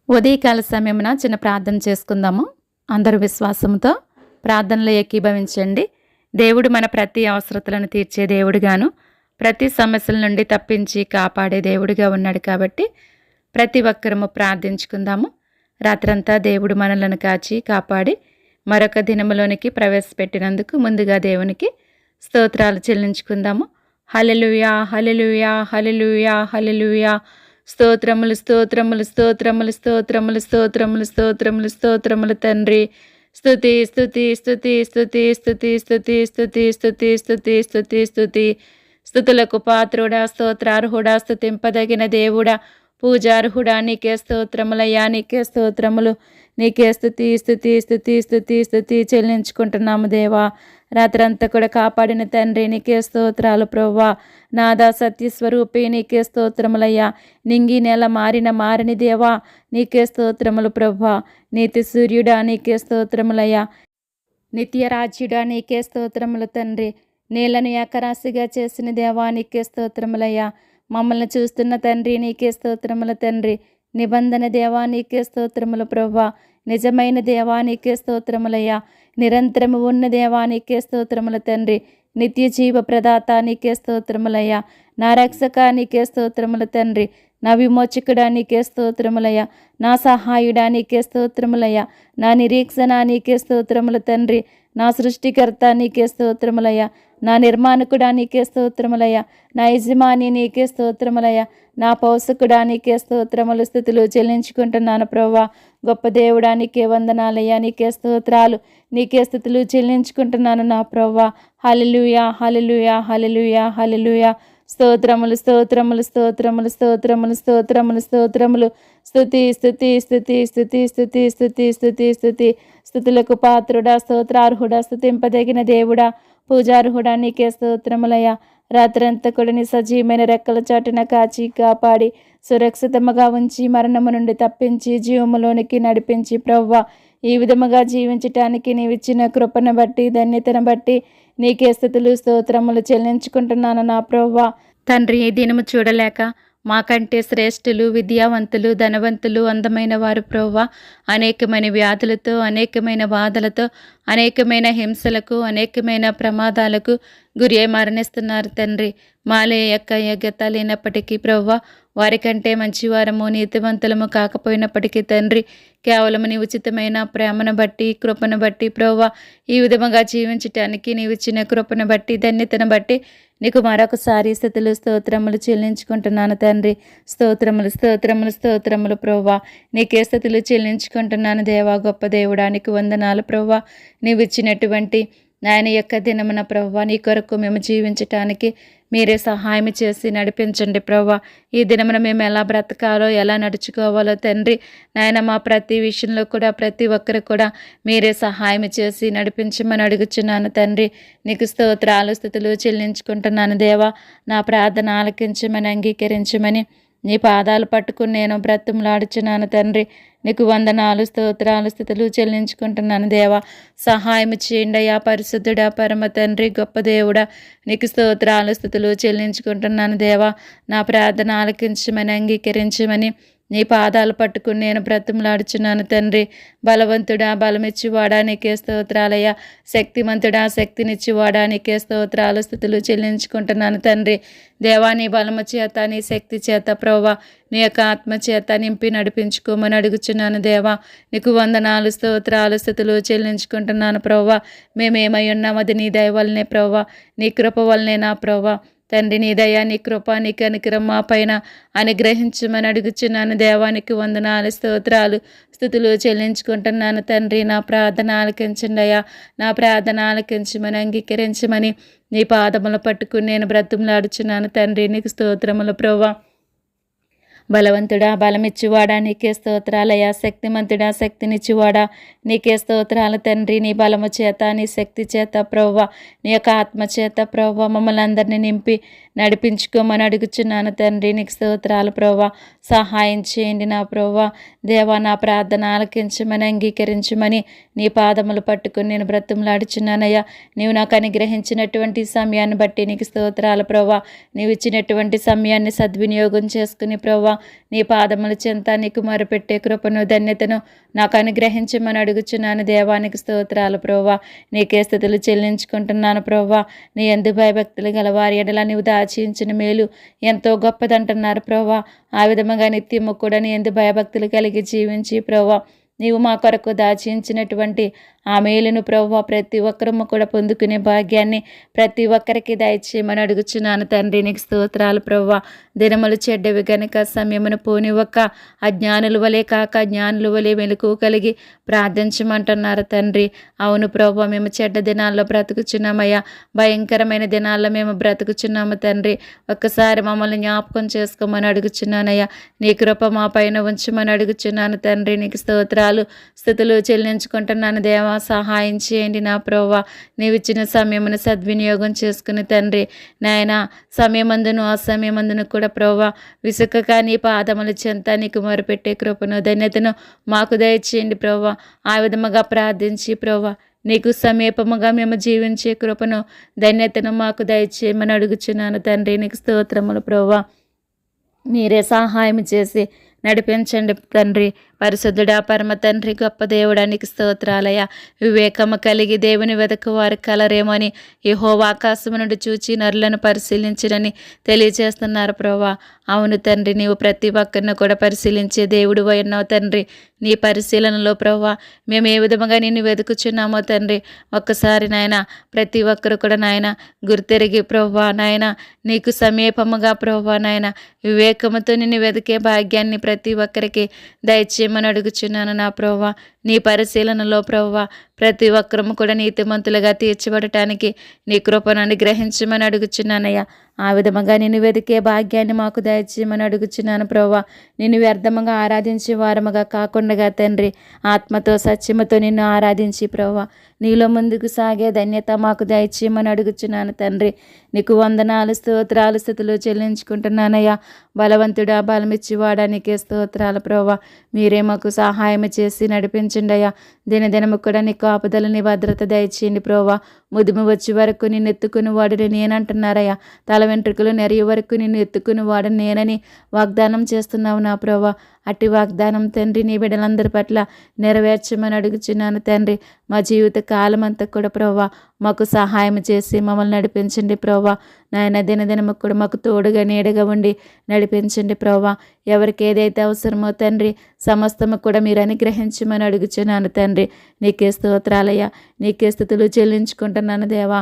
ఉదయకాల సమయమున చిన్న ప్రార్థన చేసుకుందాము. అందరూ విశ్వాసంతో ప్రార్థనలో ఏకీభవించండి. దేవుడు మన ప్రతి అవసరతలను తీర్చే దేవుడుగాను, ప్రతి సమస్యల నుండి తప్పించి కాపాడే దేవుడిగా ఉన్నాడు. కాబట్టి ప్రతి ఒక్కరము ప్రార్థించుకుందాము. రాత్రంతా దేవుడు మనలను కాచి కాపాడి మరొక దినములోనికి ప్రవేశపెట్టినందుకు ముందుగా దేవునికి స్తోత్రాలు చెల్లించుకుందాము. హల్లెలూయా, హల్లెలూయా, హల్లెలూయా, హల్లెలూయా. స్తోత్రములు, స్తోత్రములు, స్తోత్రములు, స్తోత్రములు, స్తోత్రములు, స్తోత్రములు, స్తోత్రములు తండ్రి. స్తుతి, స్తుతి, స్తుతి, స్తుతి, స్తుతి, స్తుతి, స్తుతి, స్తుతి, స్తుతి, స్తుతి, స్తుతి. స్తుతులకు పాత్రుడా, స్తోత్రార్హుడా, స్తుతింపదగిన దేవుడా, పూజార్హుడా, నీకే స్తోత్రములయ్యా, నీకే స్తోత్రములు, నీకే స్తుతి, స్తుతి, స్తుతి, స్తుతి, స్తుతి చెల్లించుకుంటున్నాము దేవా. రాత్రంతా కూడా కాపాడిన తండ్రి నీకే స్తోత్రాలు ప్రభువా. నాదా సత్యస్వరూపి నీకే స్తోత్రములయ్యా. నింగి నెల మారిని దేవా నీకే స్తోత్రములు ప్రభువా. నీతి సూర్యుడా నీకే స్తోత్రములయ్యా. నిత్యరాజ్యుడా నీకే స్తోత్రములు తండ్రి. నీళ్లను ఏకరాశిగా చేసిన దేవా నీకే స్తోత్రములయ్యా. మమ్మల్ని చూస్తున్న తండ్రి నీకే స్తోత్రముల తండ్రి. నిబంధన దేవా నీకే స్తోత్రములు ప్రభువా. నిజమైన దేవా నీకే స్తోత్రములయ్యా. నిరంతరము ఉన్న దేవా నీకే స్తోత్రముల తండ్రి. నిత్య జీవ ప్రదాత నీకే స్తోత్రములయ్యా. నా రక్షక నీకే స్తోత్రముల తండ్రి. నా విమోచకుడా నీకే స్తోత్రములయ్యా. నా సహాయుడా నీకే స్తోత్రములయ్యా. నా నిరీక్షణ నీకే స్తోత్రముల తండ్రి. నా సృష్టికర్త నీకే స్తోత్రములయ్యా. నా నిర్మాణకుడా నీకే స్తోత్రములయ్యా. నా యజమాని నీకే స్తోత్రములయ్యా. నా పౌసకుడా నీకే స్తోత్రములు, స్థుతులు చెల్లించుకుంటున్నాను ప్రభువా. గొప్ప దేవుడా నీకే వందనాలయ్యా, నీకే స్తోత్రాలు, నీకే స్థుతులు చెల్లించుకుంటున్నాను నా ప్రభువా. హల్లెలూయా, హల్లెలూయా, హల్లెలూయా, హల్లెలూయా. స్తోత్రములు, స్తోత్రములు, స్తోత్రములు, స్తోత్రములు, స్తోత్రములు, స్తోత్రములు. స్తుతి, స్తుతి, స్తుతి, స్తుతి, స్తుతి, స్తుతి, స్తుతి, స్తుతి. స్తుతులకు పాత్రుడా, స్తోత్రార్హుడా, స్తుతింపదగిన దేవుడా, పూజార్హుడా నీకే స్తోత్రములయ్యా. రాత్రంతా కూడా నీ సజీవమైన రెక్కల చాటున కాచి కాపాడి సురక్షితముగా ఉంచి మరణము నుండి తప్పించి జీవములోనికి నడిపించి ప్రవ్వా ఈ విధముగా జీవించటానికి నీవిచ్చిన కృపను బట్టి ధన్యతను బట్టి నీకే స్తుతులు స్తోత్రములు చెల్లించుకుంటున్నాను నా ప్రవ్వా. తండ్రి ఈ దినము చూడలేక మాకంటే శ్రేష్ఠులు, విద్యావంతులు, ధనవంతులు, అందమైన వారు ప్రవ్వా అనేకమైన వ్యాధులతో, అనేకమైన బాధలతో, అనేకమైన హింసలకు, అనేకమైన ప్రమాదాలకు గురి మరణిస్తున్నారు తండ్రి. మాలే యొక్క యోగ్యత లేనప్పటికీ ప్రవ్వా వారికంటే మంచివారము నీతివంతులము కాకపోయినప్పటికీ తండ్రి కేవలము నీ ఉచితమైన ప్రేమను బట్టి కృపను బట్టి ప్రవ్వా ఈ విధముగా జీవించటానికి నీవిచ్చిన కృపను బట్టి ధన్యతను బట్టి నీకు మరొకసారి స్థుతులు స్తోత్రములు చెల్లించుకుంటున్నాను తండ్రి. స్తోత్రములు, స్తోత్రములు, స్తోత్రములు ప్రవ్వా. నీకే స్థుతులు చెల్లించుకుంటున్నాను దేవా. గొప్ప దేవుడా నీకు వందనాలు ప్రవ్వా. నీవిచ్చినటువంటి నాయన యొక్క దినమున ప్రవ్వా నీ కొరకు మేము జీవించటానికి మీరే సహాయం చేసి నడిపించండి ప్రవ్వా. ఈ దినమున మేము ఎలా బ్రతకాలో, ఎలా నడుచుకోవాలో తండ్రి నాయన మా ప్రతి విషయంలో కూడా ప్రతి ఒక్కరు కూడా మీరే సహాయం చేసి నడిపించమని అడుగుచున్నాను తండ్రి. నీకు స్తోత్రాలు స్థుతులు చెల్లించుకుంటున్నాను దేవా. నా ప్రార్థన ఆలకించమని అంగీకరించమని నీ పాదాలు పట్టుకుని నేను బ్రతుములాడుచున్నాను తండ్రి. నీకు వందనాలు, స్తోత్రాలు, స్థుతులు చెల్లించుకుంటున్నాను దేవా. సహాయం చేయండి అయ్యా పరిశుద్ధుడా, పరమ తండ్రి, గొప్ప దేవుడా. నీకు స్తోత్రాలు స్థుతులు చెల్లించుకుంటున్నాను దేవా. నా ప్రార్థన ఆలకించమని అంగీకరించమని నీ పాదాలు పట్టుకుని నేను బ్రతుములాడుచున్నాను తండ్రి. బలవంతుడా, బలమిచ్చివాడా నీకే స్తోత్రాలయ్యా. శక్తిమంతుడా, శక్తినిచ్చివాడా నీకే స్తోత్రాలు స్థుతులు చెల్లించుకుంటున్నాను తండ్రి. దేవా నీ బలము చేత, నీ శక్తి చేత ప్రవ్వా నీ యొక్క ఆత్మ చేత నింపి నడిపించుకోమని అడుగుచున్నాను దేవా. నీకు వందనాలు, స్తోత్రాలు, స్థుతులు చెల్లించుకుంటున్నాను ప్రవ్వా. మేమేమై ఉన్నాం అది నీ దయ వల్లనే ప్రవ్వా, నీ కృప వల్లనే నా ప్రవ్వా. తండ్రి నీ దయ, నీ కృప, నీ కనికరం మా పైన అనుగ్రహించమని అడుగుచున్నాను దేవానికి వందనాలు, స్తోత్రాలు, స్థుతులు చెల్లించుకుంటున్నాను తండ్రి. నా ప్రార్థన ఆలకించండి అయ్యా. నా ప్రార్థన ఆలకించమని అంగీకరించమని నీ పాదములు పట్టుకుని నేను బ్రతుములాడుచున్నాను తండ్రి. నీకు స్తోత్రములు ప్రవ్వా. బలవంతుడా, బలమిచ్చివాడా నీకే స్తోత్రాలయ్యా. శక్తిమంతుడా, శక్తినిచ్చివాడా నీకే స్తోత్రాలు తండ్రి. నీ బలము చేత, నీ శక్తి చేత ప్రవ్వా నీ యొక్క ఆత్మ చేత ప్రవ్వా మమ్మల్ని అందరినీ నింపి నడిపించుకోమని అడుగుచున్నాను తండ్రి. నీకు స్తోత్రాలు ప్రవ్వా. సహాయం చేయండి నా ప్రవ్వా. దేవా నా ప్రార్థన ఆలకించమని అంగీకరించమని నీ పాదములు పట్టుకుని నేను బ్రతుములాడుచున్నానయ్యా. నీవు నాకు అనుగ్రహించినటువంటి సమయాన్ని బట్టి నీకు స్తోత్రాలు ప్రవ్వా. నీవు ఇచ్చినటువంటి సమయాన్ని సద్వినియోగం చేసుకుని ప్రవ్వా నీ పాదముల చెంత నీకు మొరపెట్టే కృపను ధన్యతను నాకు అనుగ్రహించమని అడుగుచున్నాను. దేవానికి స్తోత్రాలు ప్రభువా. నీకే స్తుతులు చెల్లించుకుంటున్నాను ప్రభువా. నీ యందు భయభక్తులు గల వారి ఎడల నీవు దాచించిన మేలు ఎంతో గొప్పదంటున్నారు ప్రభువా. ఆ విధముగా నిత్యము కూడా నీ యందు భయభక్తులు కలిగి జీవించి ప్రభువా నీవు మా కొరకు దాచించినటువంటి ఆ మేలును ప్రభువా ప్రతి ఒక్కరము కూడా పొందుకునే భాగ్యాన్ని ప్రతి ఒక్కరికి దయచేయమని అడుగుచున్నాను తండ్రి. నీకు స్తోత్రాలు ప్రభువా. దినములు చెడ్డవి గనుక సమయమును పోనివ్వక అజ్ఞానుల వలె కాక జ్ఞానుల వలె మెలకువ కలిగి ప్రార్థించమంటున్నారు తండ్రి. అవును ప్రభువా, మేము చెడ్డ దినాల్లో బ్రతుకుచున్నామయ్యా. భయంకరమైన దినాల్లో మేము బ్రతుకుచున్నాము తండ్రి. ఒక్కసారి మమ్మల్ని జ్ఞాపకం చేసుకోమని అడుగుచున్నానయ్యా. నీ కృప మా పైన ఉంచమని అడుగుచున్నాను తండ్రి. నీకు స్తోత్రాలు స్తుతులు చెల్లించుకుంటున్నాను దేవా. సహాయం చేయండి నా ప్రభువా. నీవిచ్చిన సమయమును సద్వినియోగం చేసుకుని తండ్రి నాయన సమయమందును అసమయమందును కూడా ప్రభువా విసుకగా నీ పాదముల చెంత నీకు మొరపెట్టే కృపను ధన్యతను మాకు దయచేయండి ప్రభువా. ఆ విధముగా ప్రార్థించి ప్రభువా నీకు సమీపముగా మేము జీవించే కృపను ధన్యతను మాకు దయచేయమని అడుగుచున్నాను తండ్రి. నీకు స్తోత్రములు ప్రభువా. మీరే సహాయం చేసి నడిపించండి తండ్రి. పరిశుద్ధుడా పరమ తండ్రి గొప్ప దేవుడానికి స్తోత్రాలయ. వివేకము కలిగి దేవుని వెదకు వారి కలరేమని యెహోవా ఆకాశము నుండి చూచి నరులను పరిశీలించినని తెలియజేస్తున్నారు ప్రభువా. అవును తండ్రి, నీవు ప్రతి ఒక్కరిని కూడా పరిశీలించే దేవుడు ఉన్నావు తండ్రి. నీ పరిశీలనలో ప్రభువా మేము ఏ విధముగా నిన్ను వెతుకుచున్నామో తండ్రి ఒక్కసారి నాయన ప్రతి ఒక్కరు కూడా నాయన గుర్తెరిగి ప్రభువా నాయన నీకు సమీపముగా ప్రభువా నాయన వివేకముతో నిన్ను వెతికే భాగ్యాన్ని ప్రతి ఒక్కరికి దయచేయమని అడుగుచున్నాను నా ప్రభువా. నీ పరిశీలనలో ప్రభువా ప్రతి ఒక్కరము కూడా నీతిమంతులుగా తీర్చబడటానికి నీ కృపను అనుగ్రహించమని అడుగుచున్నానయ్యా. ఆ విధముగా నిన్ను వెతికే భాగ్యాన్ని మాకు దయచేయమని అడుగుచున్నాను ప్రభువా. నిన్ను వ్యర్థముగా ఆరాధించే వారముగా కాకుండా తండ్రి ఆత్మతో సత్యముతో నిన్ను ఆరాధించి ప్రభువా నీలో ముందుకు సాగే ధన్యత మాకు దయచేయమని అడుగుచున్నాను తండ్రి. నీకు వందనాలు స్తోత్రాలు స్తుతులు చెల్లించుకుంటున్నానయ్యా. బలవంతుడా బలమిచ్చివాడా నీకే స్తోత్రాలు ప్రభువా. మీరే మాకు సహాయం చేసి నడిపించండి అయ్యా. దినదినము కూడా నీ కాపుదల నీ భద్రత దయచేయండి ప్రభువా. ముదిమి వచ్చే వరకు నిన్ను ఎత్తుకుని వాడిని నేనంటున్నారయ్యా. తల వెంట్రుకలు నెరియ వరకు నిన్ను ఎత్తుకుని వాడిని నేనని వాగ్దానం చేస్తున్నావు నా ప్రభువా. అట్టి వాగ్దానం తండ్రి నీ బిడ్డలందరి పట్ల నెరవేర్చమని అడుగుచున్నాను తండ్రి. మా జీవిత కాలం అంతా కూడా ప్రభువా మాకు సహాయం చేసి మమ్మల్ని నడిపించండి ప్రభువా. నాయన దినదినము కూడా మాకు తోడుగా నీడగా ఉండి నడిపించండి ప్రభువా. ఎవరికి ఏదైతే అవసరమో తండ్రి సమస్తము కూడా మీరు అనుగ్రహించమని అడుగుచున్నాను తండ్రి. నీకే స్తోత్రాలయ్యా. నీకే స్తుతులు చెల్లించుకుంటున్నాను దేవా.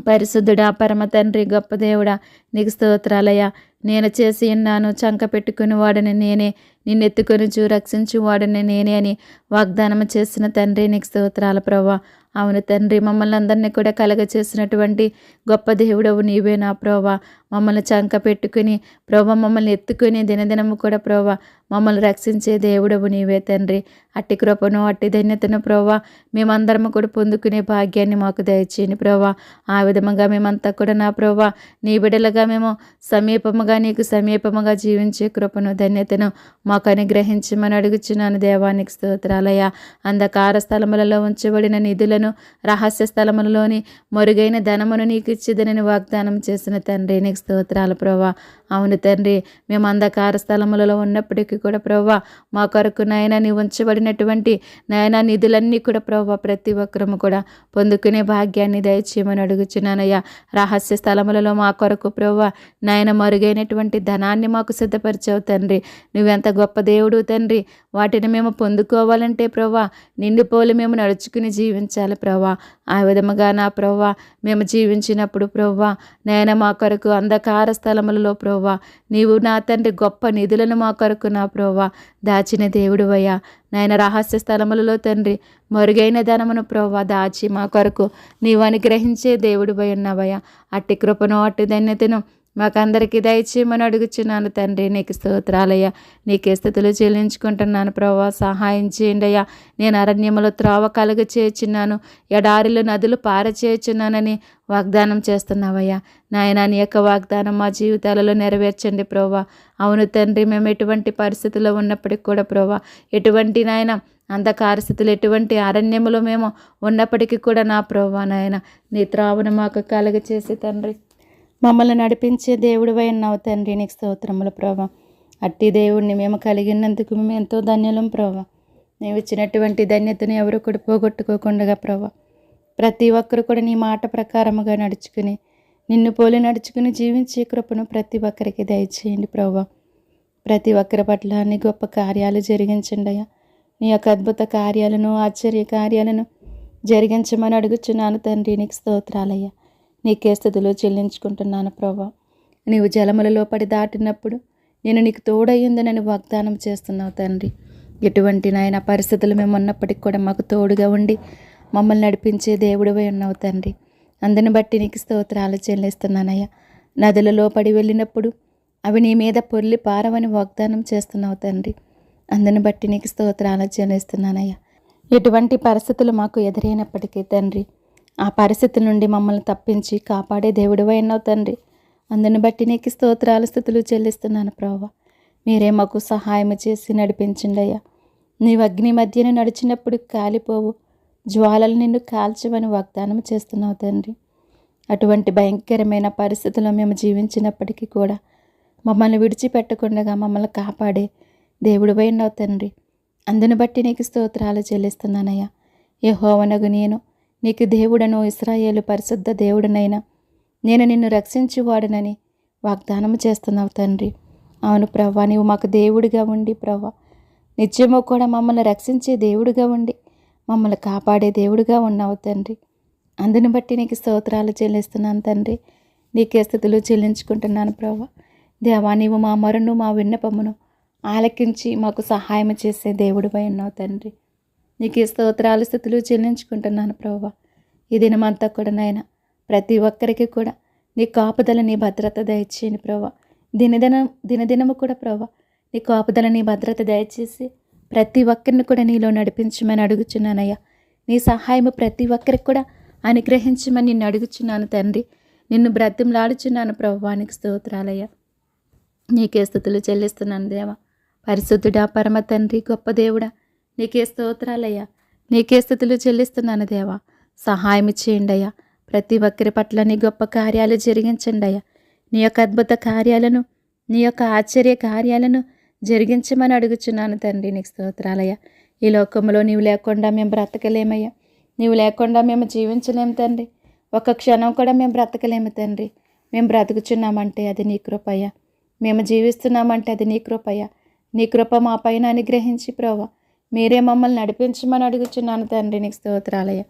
పరిశుద్ధుడా పరమ తండ్రి గొప్ప దేవుడా నీకు స్తోత్రాలయ్యా. నేను చేసి ఉన్నాను చంక పెట్టుకుని వాడని నేనే, నిన్నెత్తుకొని రక్షించు వాడని నేనే అని వాగ్దానం చేసిన తండ్రి నీకు స్తోత్రాల ప్రభువా. అవును తండ్రి, మమ్మల్ని అందరినీ కూడా కలగ చేసినటువంటి గొప్ప దేవుడవు నీవే నా ప్రభువా. మమ్మల్ని చంక పెట్టుకుని ప్రభువా మమ్మల్ని ఎత్తుకుని దినదినము కూడా ప్రభువా మమ్మల్ని రక్షించే దేవుడవు నీవే తండ్రి. అట్టి కృపను అట్టి ధన్యతను ప్రభువా మేమందరము కూడా పొందుకునే భాగ్యాన్ని మాకు దయచేయండి ప్రభువా. ఆ విధముగా మేమంతా కూడా నా ప్రభువా నీ బిడ్డలుగా మేము సమీపముగా నీకు సమీపముగా జీవించే కృపను ధన్యతను మాకు అనుగ్రహించమని అడుగుచున్నాను దేవానికి స్తోత్రాలయ్యా. అంధకార స్థలములలో ఉంచబడిన నిధులను రహస్య స్థలములలోని మొరుగైన ధనమును నీకు ఇచ్చిదనని వాగ్దానం చేసిన తండ్రి నీకు స్తోత్రాలు ప్రభువా. అవును తండ్రి, మేము అంధకార స్థలములలో ఉన్నప్పటికీ కూడా ప్రభువా మా కొరకు నాయన నీ ఉంచబడినటువంటి నాయన నిధులన్నీ కూడా ప్రభువా ప్రతి ఒక్కరము కూడా పొందుకునే భాగ్యాన్ని దయచేయమని అడుగుచున్నానయ్యా. రహస్య స్థలములలో మా కొరకు ప్రభువా నాయన మరుగైనటువంటి ధనాన్ని మాకు సిద్ధపరిచావు తండ్రి. నువ్వెంత గొప్ప దేవుడు తండ్రి. వాటిని మేము పొందుకోవాలంటే ప్రభువా నిన్ను పోలి మేము నడుచుకుని జీవించాలి ప్రభువా. ఆ విధముగా నా ప్రభువా మేము జీవించినప్పుడు ప్రభువా నాయన మా కొరకు అంధకార స్థలములలో ప్రభువా నీవు నా తండ్రి గొప్ప నిధులను మా కొరకు నా ప్రభువా దాచిన దేవుడు అయ్యా. నాయన రహస్య స్థలములలో తండ్రి మరుగైన ధనమును ప్రభువా దాచి మా కొరకు నీవు అనుగ్రహించే దేవుడు ఉన్నావయ్యా. అట్టి కృపను అట్టి ధన్యతను మాకందరికీ దయచేయమని అడుగుచున్నాను తండ్రి నీకు స్తోత్రాలయ్యా. నీకే స్తుతులు చెల్లించుకుంటున్నాను ప్రభువా. సహాయం చేయండి అయ్యా. నేను అరణ్యములో త్రోవ కలుగ చేయుచున్నాను, ఎడారిలో నదులు పారచేయుచున్నానని వాగ్దానం చేస్తున్నావయ్యా. నాయన నీ యొక్క వాగ్దానం మా జీవితాలలో నెరవేర్చండి ప్రభువా. అవును తండ్రి, మేము ఎటువంటి పరిస్థితుల్లో ఉన్నప్పటికీ కూడా ప్రభువా ఎటువంటి నాయన అంధకార స్థితులు ఎటువంటి అరణ్యములో మేము ఉన్నప్పటికీ కూడా నా ప్రభువా నాయన నీ త్రావును మాకు కలుగ చేసి తండ్రి మమ్మల్ని నడిపించే దేవుడివై ఉన్నావు తండ్రి నీకు స్తోత్రములు ప్రభువా. అట్టి దేవుడిని మేము కలిగినందుకు మేము ఎంతో ధన్యులం ప్రభా. నీవు ఇచ్చినటువంటి ధన్యతను ఎవరు కూడా పోగొట్టుకోకుండా ప్రభా, ప్రతి ఒక్కరు కూడా నీ మాట ప్రకారముగా నడుచుకుని నిన్ను పోలి నడుచుకుని జీవించే కృపను ప్రతి ఒక్కరికి దయచేయండి ప్రభా. ప్రతి ఒక్కరి పట్ల నీ గొప్ప కార్యాలు జరిగించండి అయ్యా. నీ యొక్క అద్భుత కార్యాలను, ఆశ్చర్య కార్యాలను జరిగించమని అడుగుచున్నాను తండ్రి. నీకు స్తోత్రాలయ్యా. నీకే స్తుతులు చెల్లించుకుంటున్నాను ప్రభా. నీవు జలములలో పడి దాటినప్పుడు నేను నీకు తోడయ్యిందనని వాగ్దానం చేస్తున్నావు తండ్రి. ఎటువంటి నాయన పరిస్థితులు మేము ఉన్నప్పటికీ కూడా మాకు తోడుగా ఉండి మమ్మల్ని నడిపించే దేవుడివై ఉన్నావు తండ్రి. అందుని బట్టి నీకు స్తోత్రాలు చెల్లిస్తున్నానయ్యా. నదులలో పడి వెళ్ళినప్పుడు అవి నీ మీద పొర్లి పారవని వాగ్దానం చేస్తున్నావు తండ్రి. అందుని బట్టి నీకు స్తోత్రాలు చెల్లిస్తున్నానయ్యా. ఎటువంటి పరిస్థితులు మాకు ఎదురైనప్పటికీ తండ్రి, ఆ పరిస్థితుల నుండి మమ్మల్ని తప్పించి కాపాడే దేవుడివై ఉన్నావు తండ్రి. అందుని బట్టి నీకు స్తోత్రాలు స్తుతులు చెల్లిస్తున్నాను ప్రభా. మీరే మాకు సహాయం చేసి నడిపించండి అయ్యా. నీవు అగ్ని మధ్యన నడిచినప్పుడు కాలిపోవు, జ్వాలలు నిన్ను కాల్చమని వాగ్దానం చేస్తున్నావు తండ్రి. అటువంటి భయంకరమైన పరిస్థితుల్లో మేము జీవించినప్పటికీ కూడా మమ్మల్ని విడిచిపెట్టకుండా మమ్మల్ని కాపాడే దేవుడివై ఉన్నావు తండ్రి. అందుని బట్టి నీకు స్తోత్రాలు చెల్లిస్తున్నానయ్యా. యెహోవానగు నేను నీకు దేవుడను, ఇశ్రాయేలు పరిశుద్ధ దేవుడనైనా నేను నిన్ను రక్షించువాడనని వాగ్దానం చేస్తున్నావు తండ్రి. అవును ప్రభా, నీవు మాకు దేవుడిగా ఉండి ప్రభా, నిత్యము కూడా మమ్మల్ని రక్షించే దేవుడిగా ఉండి మమ్మల్ని కాపాడే దేవుడిగా ఉన్నావు తండ్రి. అందుని బట్టి నీకు స్తోత్రాలు చెల్లిస్తున్నాను తండ్రి. నీకే స్తుతులు చెల్లించుకుంటున్నాను ప్రభా. దేవా, నీవు మా మొరను, మా విన్నపమును ఆలకించి మాకు సహాయం చేసే దేవుడిపై ఉన్నావు తండ్రి. నీకే స్తోత్రాలు స్తుతులు చెల్లించుకుంటున్నాను ప్రభా. ఈ దినమంతా కూడా నాయన ప్రతి ఒక్కరికి కూడా నీ కాపుదల, నీ భద్రత దయచేయండి ప్రభా. దినదినము కూడా ప్రభా నీ కాపుదల, నీ భద్రత దయచేసి ప్రతి ఒక్కరిని కూడా నీలో నడిపించమని అడుగుచున్నానయ్యా. నీ సహాయము ప్రతి ఒక్కరికి కూడా అనుగ్రహించమని నిన్ను అడుగుచున్నాను తండ్రి. నిన్ను బ్రతిమలాడుచున్నాను ప్రభా. నీకు స్తోత్రాలయ్యా. నీకే స్తుతులు చెల్లిస్తున్నాను దేవా. పరిశుద్ధుడా, పరమ తండ్రి, గొప్ప దేవుడా, నీకే స్తోత్రాలయ్యా. నీకే స్తుతులు చెల్లిస్తున్నాను దేవా. సహాయం చేయండి అయ్యా. ప్రతి ఒక్కరి పట్ల నీ గొప్ప కార్యాలు జరిగించండి అయ్యా. నీ యొక్క అద్భుత కార్యాలను, నీ యొక్క ఆశ్చర్య కార్యాలను జరిగించమని అడుగుచున్నాను తండ్రి. నీకు స్తోత్రాలయ్యా. ఈ లోకంలో నీవు లేకుండా మేము బ్రతకలేమయ్యా. నీవు లేకుండా మేము జీవించలేము తండ్రి. ఒక క్షణం కూడా మేము బ్రతకలేము తండ్రి. మేము బ్రతుకుచున్నామంటే అది నీ కృపయ్యా. మేము జీవిస్తున్నామంటే అది నీ కృపయ్యా. నీ కృప మా పైన అనుగ్రహించి ప్రభా మీరే మమ్మల్ని నడిపించమని అడుగుచున్నాను తండ్రి. నీకు స్తోత్రాలయ్యా.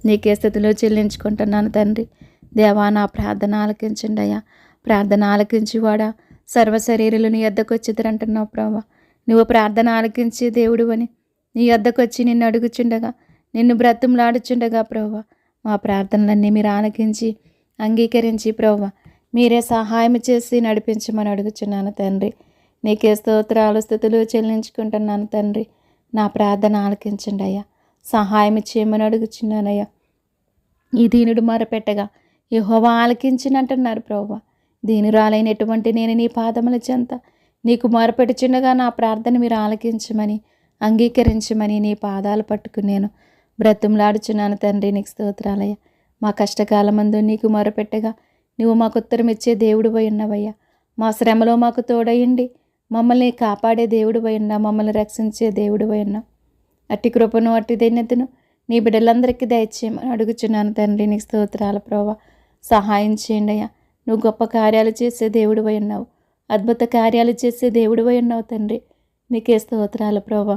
నీకే స్తుతులు చెల్లించుకుంటున్నాను తండ్రి. దేవా, నా ప్రార్థన ఆలకించండి అయ్యా. ప్రార్థన ఆలకించి వాడా సర్వశరీరులు నీ యొద్దకు వచ్చిద్దరంటున్నావు ప్రభా. నువ్వు ప్రార్థన ఆలకించి దేవుడు అని నీ యొద్దకు వచ్చి నిన్ను అడుగుచుండగా, నిన్ను బ్రతిమలాడుచుండగా ప్రభా మా ప్రార్థనలన్నీ మీరు ఆలకించి అంగీకరించి ప్రభా మీరే సహాయం చేసి నడిపించమని అడుగుచున్నాను తండ్రి. నీకే స్తోత్రాలు స్తుతులు చెల్లించుకుంటున్నాను తండ్రి. నా ప్రార్థన ఆలకించండి అయ్యా. సహాయం చేయమని అడుగుచున్నానయ్యా. ఈ దీనుడు మొరపెట్టగా యెహోవా ఆలకించినంటున్నారు ప్రభా. దీనురాలైనటువంటి నేను నీ పాదముల చెంత నీకు మొరపెట్టుచుండగా నా ప్రార్థన మీరు ఆలకించమని అంగీకరించమని నీ పాదాలు పట్టుకుని నేను బ్రతిమలాడుచున్నాను తండ్రి. నీకు స్తోత్రాలయ్యా. మా కష్టకాలమందు నీకు మొరపెట్టగా నువ్వు మాకు ఉత్తరం ఇచ్చే దేవుడివై ఉన్నవయ్యా. మా శ్రమలో మాకు తోడయండి మమ్మల్ని కాపాడే దేవుడివై ఉన్నా, మమ్మల్ని రక్షించే దేవుడివై ఉన్నా. అట్టి కృపను, అట్టి ధన్యతను నీ బిడ్డలందరికీ దయచేయమని అడుగుచున్నాను తండ్రి. నీకు స్తోత్రాల ప్రభా. సహాయం చేయండి అయ్యా. నువ్వు గొప్ప కార్యాలు చేసే దేవుడివై ఉన్నావు, అద్భుత కార్యాలు చేసే దేవుడివై ఉన్నావు తండ్రి. నీకే స్తోత్రాల ప్రభా.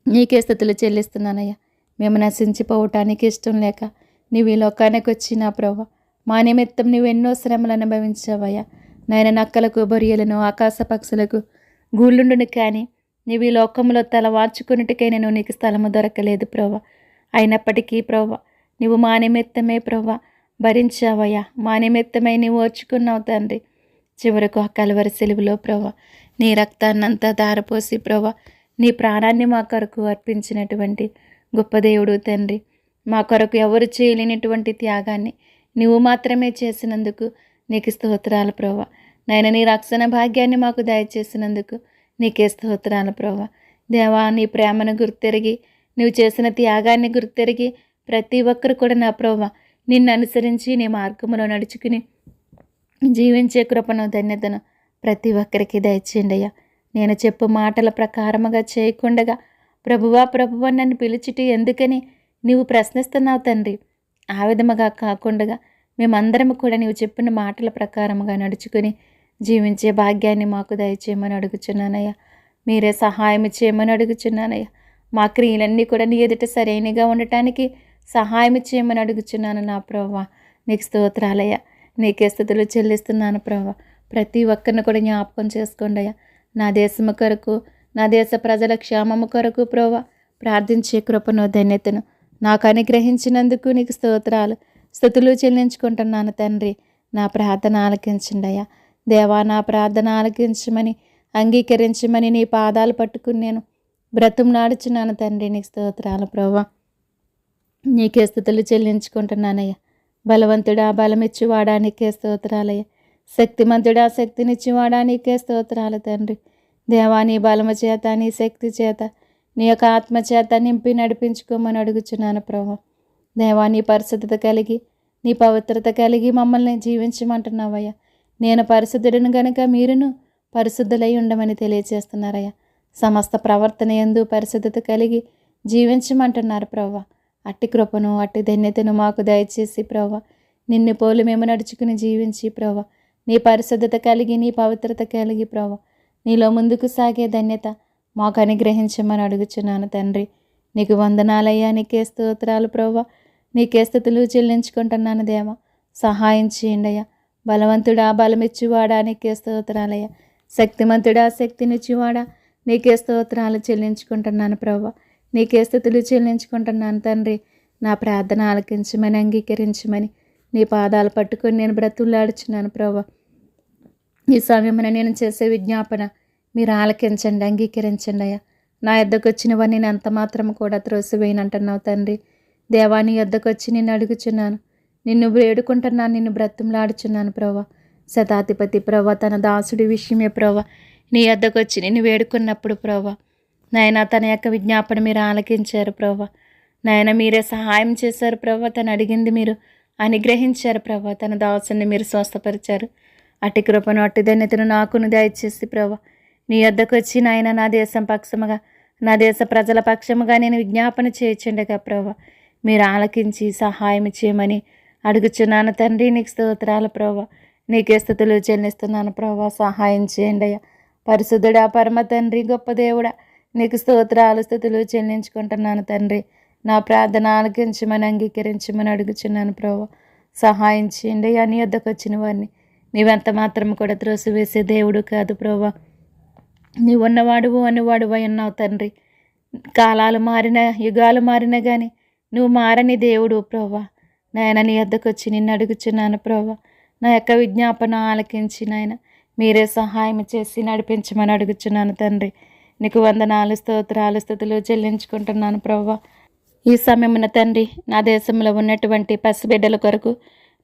నీకే స్తుతులు చెల్లిస్తున్నానయ్యా. మేము నశించిపోవటానికి ఇష్టం లేక నీవు ఈ లోకానికి వచ్చినా ప్రభా మా నిమిత్తం నువ్వు ఎన్నో శ్రమలు అనుభవించావయ్యా. నాయన, నక్కలకు, బొరియలను, ఆకాశ పక్షులకు గూళ్ళుండును కానీ నీవు ఈ లోకంలో తల వార్చుకున్నట్టుకై నేను నీకు స్థలము దొరకలేదు ప్రభా. అయినప్పటికీ ప్రభా నువ్వు మా నిమిత్తమే ప్రభా భరించావయ్యా. మా నిమిత్తమై నీవు ఓర్చుకున్నావు తండ్రి. చివరకు ఆ కలువరి సిలువలో ప్రభా నీ రక్తాన్నంతా ధారపోసి ప్రభా నీ ప్రాణాన్ని మా కొరకు అర్పించినటువంటి గొప్ప దేవుడు తండ్రి. మా కొరకు ఎవరు చేయలేనటువంటి త్యాగాన్ని నువ్వు మాత్రమే చేసినందుకు నీకు స్తోత్రాలు ప్రభా. నాయన, నీ రక్షణ భాగ్యాన్ని మాకు దయచేసినందుకు నీకే స్తోత్రాలు ప్రభా. దేవా, నీ ప్రేమను గుర్తెరిగి నువ్వు చేసిన త్యాగాన్ని గుర్తెరిగి ప్రతి ఒక్కరు కూడా నా ప్రభా నిన్ను అనుసరించి నీ మార్గంలో నడుచుకుని జీవించే కృపను, ధన్యతను ప్రతి ఒక్కరికి దయచేయండి అయ్యా. నేను చెప్పు మాటల ప్రకారముగా చేయకుండగా ప్రభువా ప్రభువా నన్ను పిలిచిటి ఎందుకని నీవు ప్రశ్నిస్తున్నావు తండ్రి. ఆ విధముగా కాకుండా మేమందరం కూడా నీవు చెప్పిన మాటల ప్రకారముగా నడుచుకుని జీవించే భాగ్యాన్ని మాకు దయచేయమని అడుగుచున్నానయ్యా. మీరే సహాయం చేయమని అడుగుచున్నానయ్యా. మా క్రియలన్నీ కూడా నీ ఎదుట సరైనగా ఉండటానికి సహాయం చేయమని అడుగుచున్నాను నా ప్రభువా. నీకు స్తోత్రాలయ్యా. నీకే స్తుతులు చెల్లిస్తున్నాను ప్రభువా. ప్రతి ఒక్కరిని కూడా జ్ఞాపకం చేసుకోండి అయ్యా. నా దేశము కొరకు, నా దేశ ప్రజల క్షేమము కొరకు ప్రభువా ప్రార్థించే కృపను ధన్యతను నాకు అనుగ్రహించినందుకు నీకు స్తోత్రాలు స్తుతులు చెల్లించుకుంటున్నాను తండ్రి. నా ప్రార్థన ఆలకించండి అయ్యా. దేవా, నా ప్రార్థన ఆలకించమని అంగీకరించమని నీ పాదాలు పట్టుకుని నేను బ్రతుములాడుచున్నాను తండ్రి. నీకు స్తోత్రాలు ప్రభువా. నీకే స్తుతులు చెల్లించుకుంటున్నానయ్యా. బలవంతుడా బలమిచ్చువాడా నీకే స్తోత్రాలయ్యా. శక్తిమంతుడా శక్తినిచ్చువాడా నీకే స్తోత్రాలు తండ్రి. దేవా, నీ బలము చేత, నీ శక్తి చేత, నీ యొక్క ఆత్మ చేత నింపి నడిపించుకోమని అడుగుచున్నాను ప్రభువా. దేవా, నీ పరిశుద్ధత కలిగి, నీ పవిత్రత కలిగి మమ్మల్ని జీవించమంటున్నావయ్యా. నేను పరిశుద్ధుడిని గనుక మీరును పరిశుద్ధులై ఉండమని తెలియజేస్తున్నారయ్యా. సమస్త ప్రవర్తన యందు పరిశుద్ధత కలిగి జీవించమంటున్నారు ప్రభువా. అట్టి కృపను, అట్టి ధన్యతను మాకు దయచేసి ప్రభువా నిన్ను పోలి మేము నడుచుకుని జీవించి ప్రభువా నీ పరిశుద్ధత కలిగి, నీ పవిత్రత కలిగి ప్రభువా నీలో ముందుకు సాగే ధన్యత మాకు అనుగ్రహించమని అడుగుచున్నాను తండ్రి. నీకు వందనాలయ్యా. నీకే స్తోత్రాలు ప్రభువా. నీకే స్తుతులు చెల్లించుకుంటున్నాను దేవా. సహాయం చేయండి అయ్యా. బలవంతుడా బలమిచ్చువాడా నీకే స్తోత్రాలయ్యా. శక్తిమంతుడా శక్తినిచ్చువాడా నీకే స్తోత్రాలు చెల్లించుకుంటున్నాను ప్రభువా. నీకే స్తుతులు చెల్లించుకుంటున్నాను తండ్రి. నా ప్రార్థన ఆలకించమని అంగీకరించమని నీ పాదాలు పట్టుకొని నేను బ్రతులాడుచున్నాను ప్రభువా. ఈ సమయమున నేను చేసే విజ్ఞాపన మీరు ఆలకించండి, అంగీకరించండి అయ్యా. నా యొద్దకు వచ్చినవన్నీ నేను ఎంత మాత్రం కూడా త్రోసివేయనంటున్నావు తండ్రి. దేవా, నీ యొద్దకు వచ్చి నిన్ను అడుగుచున్నాను, నిన్ను వేడుకుంటున్నాను, నిన్ను బ్రతులాడుచున్నాను ప్రభువా. శతాధిపతి ప్రభువా తన దాసుడి విషయమే ప్రభువా నీ యొద్దకు వచ్చి నిన్ను వేడుకున్నప్పుడు ప్రభువా నాయన తన యొక్క విజ్ఞాపన మీరు ఆలకించారు ప్రభువా. నాయన మీరే సహాయం చేశారు ప్రభువా. తను అడిగింది మీరు అనుగ్రహించారు ప్రభువా. తన దాసుని మీరు స్వస్థపరిచారు. అట్టి కృపను, అట్టి ధన్యతను నాకును దయచేసి ప్రభువా నీ యొద్దకు వచ్చి నాయన నా దేశం పక్షముగా, నా దేశ ప్రజల పక్షముగా నేను విజ్ఞాపన చేయించండిగా ప్రభువా మీరు ఆలకించి సహాయం చేయమని అడుగుచున్నాను తండ్రి. నీకు స్తోత్రాలు ప్రభువా. నీకే స్తుతులు చెల్లిస్తున్నాను ప్రభువా. సహాయం చేయండి అయ్యా. పరిశుద్ధుడా పరమ తండ్రి, గొప్ప దేవుడా నీకు స్తోత్రాలు స్తుతులు చెల్లించుకుంటున్నాను తండ్రి. నా ప్రార్థన ఆలకించమని అంగీకరించమని అడుగుచున్నాను ప్రభువా. సహాయం చేయండి అయ్యా. నీ యొద్దకు వచ్చిన వారిని నీవెంత మాత్రం కూడా త్రోసివేసే దేవుడు కాదు ప్రభువా. నీవు ఉన్నవాడువు అనువాడువై ఉన్నావు తండ్రి. కాలాలు మారిన, యుగాలు మారినా కానీ నువ్వు మారని దేవుడు ప్రభువా. నాయన నీ యొద్దకు వచ్చి నిన్ను అడుగుచున్నాను ప్రభువా. నా యొక్క విజ్ఞాపన ఆలకించి నాయన మీరే సహాయం చేసి నడిపించమని అడుగుచున్నాను తండ్రి. నీకు వందనాలు స్తోత్రాలు స్తుతులు చెల్లించుకుంటున్నాను ప్రభువా. ఈ సమయమున తండ్రి నా దేశంలో ఉన్నటువంటి పసిబిడ్డల కొరకు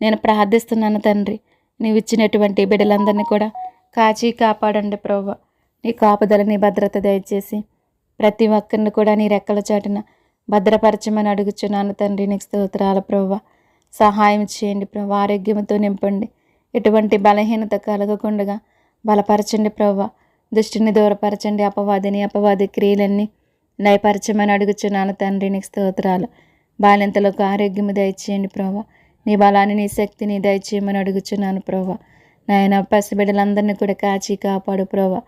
నేను ప్రార్థిస్తున్నాను తండ్రి. నీవు ఇచ్చినటువంటి బిడ్డలందరినీ కూడా కాచి కాపాడండి ప్రభువా. నీ కాపుదల, నీ భద్రత దయచేసి ప్రతి ఒక్కరిని కూడా నీ రెక్కల చాటున భద్రపరచమని అడుగుచున్నాను తండ్రి. నీకు స్తోత్రాల ప్రభువా. సహాయం చేయండి ప్రభువా. ఆరోగ్యంతో నింపండి. ఎటువంటి బలహీనత కలగకుండా బలపరచండి ప్రభువా. దృష్టిని దూరపరచండి. అపవాది క్రియలన్నీ నయపరచమని అడుగుచున్నాను తండ్రి. నీకు స్తోత్రాలు. బాలింతలకు ఆరోగ్యము దయచేయండి ప్రభువా. నీ బలాన్ని, నీ శక్తిని దయచేయమని అడుగుచున్నాను ప్రభువా. నాయన పసిబిడ్డలందరినీ కూడా కాచి కాపాడు ప్రభువా.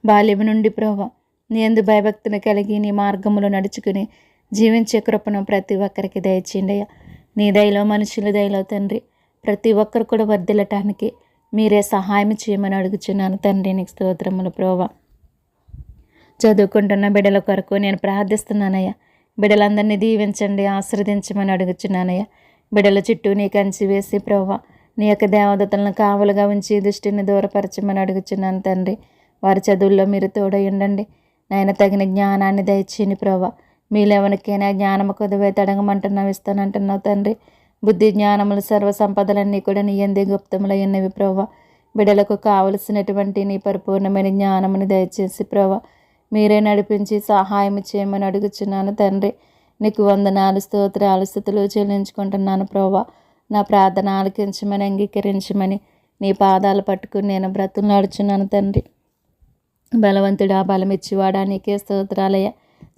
బాల్యం నుండి ప్రభువా నీ యందు భయభక్తిని కలిగి నీ మార్గములో నడుచుకుని జీవించే కృపను ప్రతి ఒక్కరికి దయచేయండి అయ్యా. నీ దయలో, మనుషుల దయలో తండ్రి ప్రతి ఒక్కరు కూడా వర్ధిల్లటానికి మీరే సహాయం చేయమని అడుగుచున్నాను తండ్రి. నీకు స్తోత్రములు ప్రభువా. చదువుకుంటున్న బిడ్డల కొరకు నేను ప్రార్థిస్తున్నానయ్యా. బిడ్డలందరినీ దీవించండి, ఆశీర్వదించమని అడుగుచున్నానయ్యా. బిడ్డల చుట్టూ నీ కంచి వేసి ప్రభువా నీ యొక్క దేవదతలను కావలుగా ఉంచి దృష్టిని దూరపరచమని అడుగుచున్నాను తండ్రి. వారి చదువుల్లో మీరు తోడై ఉండండి నాయన. తగిన జ్ఞానాన్ని దయచేయండి ప్రభువా. మీలెవరికైనా జ్ఞానము కొద్దివే తడగమంటున్నావు, ఇస్తానంటున్నావు తండ్రి. బుద్ధి జ్ఞానములు సర్వ సంపదలన్నీ కూడా నీ యందే గుప్తములై ఉన్నవి ప్రభువా. బిడ్డలకు కావలసినటువంటి నీ పరిపూర్ణమైన జ్ఞానముని దయచేసి ప్రభువా మీరే నడిపించి సహాయం చేయమని అడుగుచున్నాను తండ్రి. నీకు వందనాలు స్తోత్రాలు స్తుతులు చెల్లించుకుంటున్నాను ప్రభువా. నా ప్రార్థన ఆలకించమని అంగీకరించమని నీ పాదాలు పట్టుకుని నేను బ్రతులాడుచున్నాను తండ్రి. బలవంతుడా బలమిచ్చివాడా నీకే స్తోత్రాలయ్య.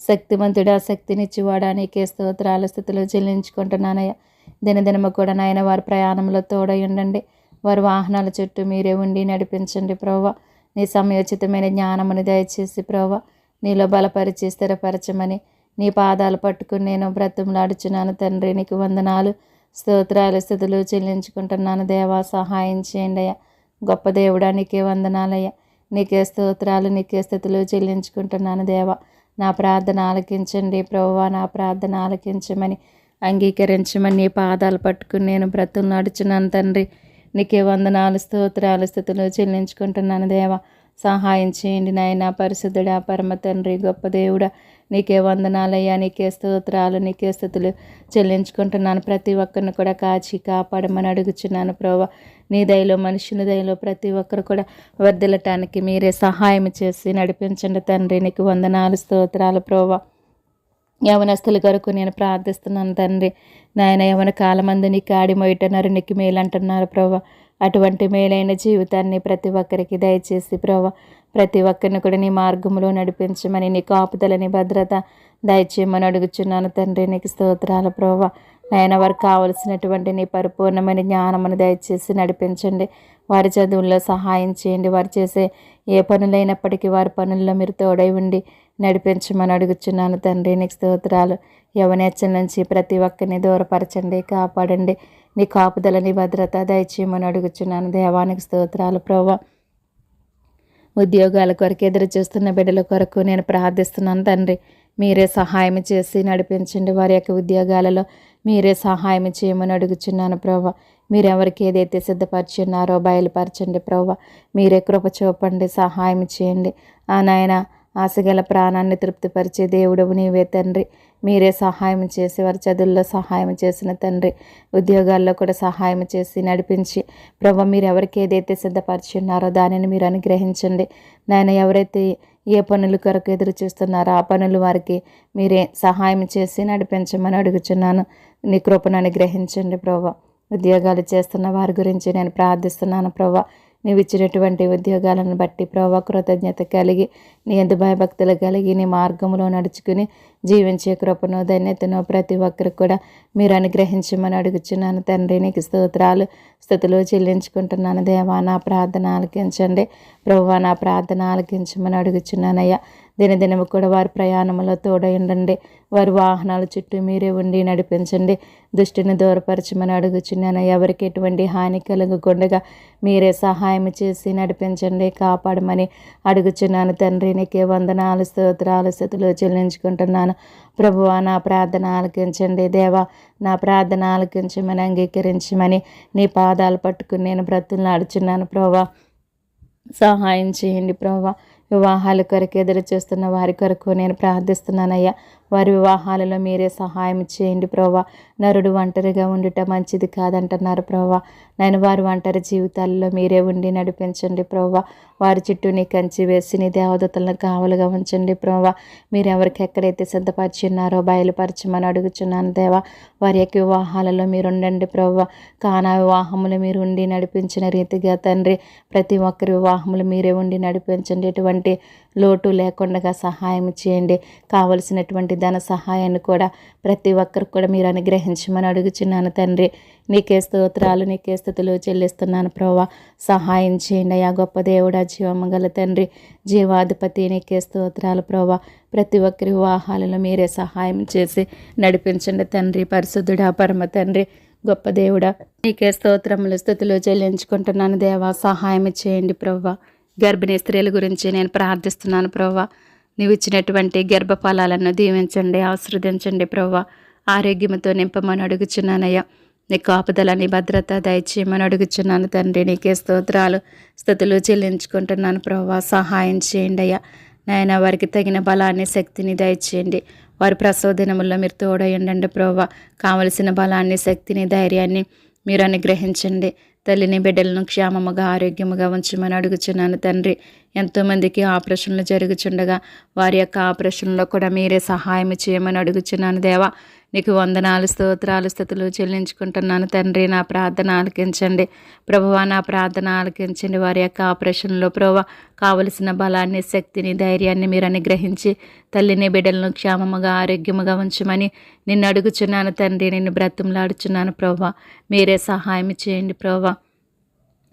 శక్తివంతుడా శక్తినిచ్చివాడా నీకే స్తోత్రాల స్థితిలో చెల్లించుకుంటున్నానయ్య. దినదినము కూడా నాయన వారి ప్రయాణంలో తోడై ఉండండి. వారి వాహనాల చుట్టూ మీరే ఉండి నడిపించండి ప్రభా. నీ సమయోచితమైన జ్ఞానమును దయచేసి ప్రభా నీలో బలపరిచి స్థిరపరచమని నీ పాదాలు పట్టుకుని నేను బ్రతుములాడుచున్నాను తండ్రి. నీకు వందనాలు స్తోత్రాలు స్థుతులు చెల్లించుకుంటున్నాను దేవా. సహాయం చేయండి అయ్యా. గొప్ప దేవుడా నీకే వందనాలయ్యా. నీకే స్తోత్రాలు నీకే స్థుతులు చెల్లించుకుంటున్నాను దేవా. నా ప్రార్థన ఆలకించండి ప్రభువా. నా ప్రార్థన ఆలకించమని అంగీకరించమని నీ పాదాలు పట్టుకుని నేను బ్రతుములాడుచున్నాను తండ్రి. నీకే వందనాలు స్తోత్రాలు స్థుతులు చెల్లించుకుంటున్నాను దేవా. సహాయం చేయండి నాయన. పరిశుద్ధుడా పరమ తండ్రి గొప్ప దేవుడా నీకే వందనాలయ్యా. నీకే స్తోత్రాలు నీకే స్థుతులు చెల్లించుకుంటున్నాను. ప్రతి ఒక్కరిని కూడా కాచి కాపాడమని అడుగుచున్నాను ప్రభా. నీ దయలో మనుషుని దయలో ప్రతి ఒక్కరు కూడా వర్ధిల్లటానికి మీరే సహాయం చేసి నడిపించండి తండ్రి. నీకు వందనాలు స్తోత్రాలు ప్రభా. యవనస్తుల కొరకు నేను ప్రార్థిస్తున్నాను తండ్రి. నాయన యవన కాలమందు నీ కాడి మొయటన్నారు నీకు మేలంటున్నారు ప్రభా. అటువంటి మేలైన జీవితాన్ని ప్రతి ఒక్కరికి దయచేసి ప్రభా ప్రతి ఒక్కరిని కూడా నీ మార్గంలో నడిపించమని నీ కాపుదలని భద్రత దయచేయమని అడుగుచున్నాను తండ్రి. నీకు స్తోత్రాలు ప్రభా. నాయన వారికి కావలసినటువంటి నీ పరిపూర్ణమైన జ్ఞానమును దయచేసి నడిపించండి. వారి చదువుల్లో సహాయం చేయండి. వారు చేసే ఏ పనులైనప్పటికీ వారి పనుల్లో మీరు తోడై ఉండి నడిపించమని అడుగుచున్నాను తండ్రి. నీకు స్తోత్రాలు. యవనేచ్చల నుంచి ప్రతి ఒక్కరిని దూరపరచండి కాపాడండి. నీ కాపుదలని భద్రత దయచేయమని అడుగుచున్నాను దేవానికి స్తోత్రాలు ప్రభా. ఉద్యోగాల కొరకు ఎదురు చూస్తున్న బిడ్డల కొరకు నేను ప్రార్థిస్తున్నాను తండ్రి. మీరే సహాయం చేసి నడిపించండి. వారి యొక్క ఉద్యోగాలలో మీరే సహాయం చేయమని అడుగుచున్నాను ప్రభా. మీరెవరికి ఏదైతే సిద్ధపరిచున్నారో బయలుపరచండి ప్రభా. మీరే కృప చూపండి సహాయం చేయండి. ఆ నాయన ఆశగల ప్రాణాన్ని తృప్తిపరిచే దేవుడవు నీవే తండ్రి. మీరే సహాయం చేసి వారి చదువుల్లో సహాయం చేసిన తండ్రి. ఉద్యోగాల్లో కూడా సహాయం చేసి నడిపించి ప్రభా మీరు ఎవరికి ఏదైతే సిద్ధపరిచున్నారో దానిని మీరు అనుగ్రహించండి నాయన. ఎవరైతే ఏ పనుల కొరకు ఎదురు చూస్తున్నారో ఆ పనులు వారికి మీరే సహాయం చేసి నడిపించమని అడుగుచున్నాను. నీ కృపను అనుగ్రహించండి ప్రభా. ఉద్యోగాలు చేస్తున్న వారి గురించి నేను ప్రార్థిస్తున్నాను ప్రభా. నీవు ఇచ్చినటువంటి ఉద్యోగాలను బట్టి ప్రభా కృతజ్ఞత కలిగి నీ యందు భయభక్తులు కలిగి నీ మార్గంలో నడుచుకుని జీవించే కృపను ధన్యతను ప్రతి ఒక్కరికి కూడా మీరు అనుగ్రహించమని అడుగుచున్నాను తండ్రి. నీకు స్తోత్రాలు స్తుతులు చెల్లించుకుంటున్నాను దేవా. నా ప్రార్థన ఆలకించండి ప్రభువా. నా ప్రార్థన ఆలకించమని అడుగుచున్నానయ్యా. దినదినము కూడా వారి ప్రయాణంలో తోడై ఉండండి. వారి వాహనాల చుట్టూ మీరే ఉండి నడిపించండి. దుష్టిని దూరపరచమని అడుగుచున్నాను. ఎవరికి ఎటువంటి హాని కలుగకుండగా మీరే సహాయం చేసి నడిపించండి కాపాడమని అడుగుచున్నాను తండ్రి. నీకే వందనాలు స్తోత్రాలు స్తుతులు చెల్లించుకుంటున్నాను ప్రభువా. నా ప్రార్థన ఆలకించండి దేవా. నా ప్రార్థన ఆలకించమని అంగీకరించమని నీ పాదాలు పట్టుకుని నేను బ్రతులాడుచున్నాను ప్రభా. సహాయం చేయండి ప్రభా. వివాహాల కొరకు ఎదురు చూస్తున్న వారి కొరకు నేను ప్రార్థిస్తున్నానయ్యా. వారి వివాహాలలో మీరే సహాయం చేయండి ప్రభా. నరుడు ఒంటరిగా ఉండుట మంచిది కాదంటున్నారు ప్రభా. నేను వారి ఒంటరి జీవితాల్లో మీరే ఉండి నడిపించండి ప్రభా. వారి చుట్టూ నీ కంచి వేసి నీ దేవదూతలను కావలుగా ఉంచండి ప్రభా. మీరు ఎవరికి ఎక్కడైతే సిద్ధపరిచున్నారో బయలుపరచమని అడుగుచున్నాను దేవా. వారి యొక్క వివాహాలలో మీరు ఉండండి ప్రభా. కానా వివాహములు మీరు ఉండి నడిపించిన రీతిగా తండ్రి ప్రతి ఒక్కరి వివాహములు మీరే ఉండి నడిపించండి. ఎటువంటి లోటు లేకుండా సహాయం చేయండి. కావలసినటువంటి ధన సహాయాన్ని కూడా ప్రతి ఒక్కరికి కూడా మీరు అనుగ్రహించమని అడుగుచున్నాను తండ్రి. నీకే స్తోత్రాలు నీకే స్తుతులు చెల్లిస్తున్నాను ప్రభా. సహాయం చేయండి అయ్యా. గొప్ప దేవుడా జీవమగల తండ్రి జీవాధిపతి నీకే స్తోత్రాలు ప్రభా. ప్రతి ఒక్కరి వివాహాలలో మీరే సహాయం చేసి నడిపించండి తండ్రి. పరిశుద్ధుడా పరమ తండ్రి గొప్ప దేవుడా నీకే స్తోత్రములు స్తుతులు చెల్లించుకుంటున్నాను దేవా. సహాయం చేయండి ప్రభా. గర్భిణీ స్త్రీల గురించి నేను ప్రార్థిస్తున్నాను ప్రభా. నీవు ఇచ్చినటువంటి గర్భఫలాలను దీవించండి ఆశీర్వదించండి ప్రభా. ఆరోగ్యంతో నింపమని అడుగుచున్నానయ్యా. నీ కాపుదల నీ భద్రత దయచేయమని అడుగుచున్నాను తండ్రి. నీకే స్తోత్రాలు స్తుతులు చెల్లించుకుంటున్నాను ప్రభా. సహాయం చేయండి అయ్యా. నాయన వారికి తగిన బలాన్ని శక్తిని దయచేయండి. వారి ప్రసవ దినముల్లో మీరు తోడై ఉండండి ప్రభా. కావలసిన బలాన్ని శక్తిని ధైర్యాన్ని మీరు అనుగ్రహించండి. తల్లిని బిడ్డలను క్షేమముగా ఆరోగ్యముగా ఉంచమని అడుగుచున్నాను తండ్రి. ఎంతోమందికి ఆపరేషన్లు జరుగుచుండగా వారి యొక్క ఆపరేషన్లో కూడా మీరే సహాయం చేయమని అడుగుచున్నాను దేవా. నీకు వందనాలు, స్తోత్రాలు, స్తుతులు చెల్లించుకుంటున్నాను తండ్రి. నా ప్రార్థన ఆలకించండి ప్రభువా, నా ప్రార్థన ఆలకించండి. వారి యొక్క ఆపరేషన్లో ప్రభువా కావలసిన బలాన్ని, శక్తిని, ధైర్యాన్ని మీరు అనుగ్రహించి తల్లిని బిడ్డలను క్షేమముగా ఆరోగ్యముగా ఉంచమని నిన్ను అడుగుచున్నాను తండ్రి. నిన్ను బ్రతిమలాడుచున్నాను ప్రభువా. మీరే సహాయం చేయండి ప్రభువా.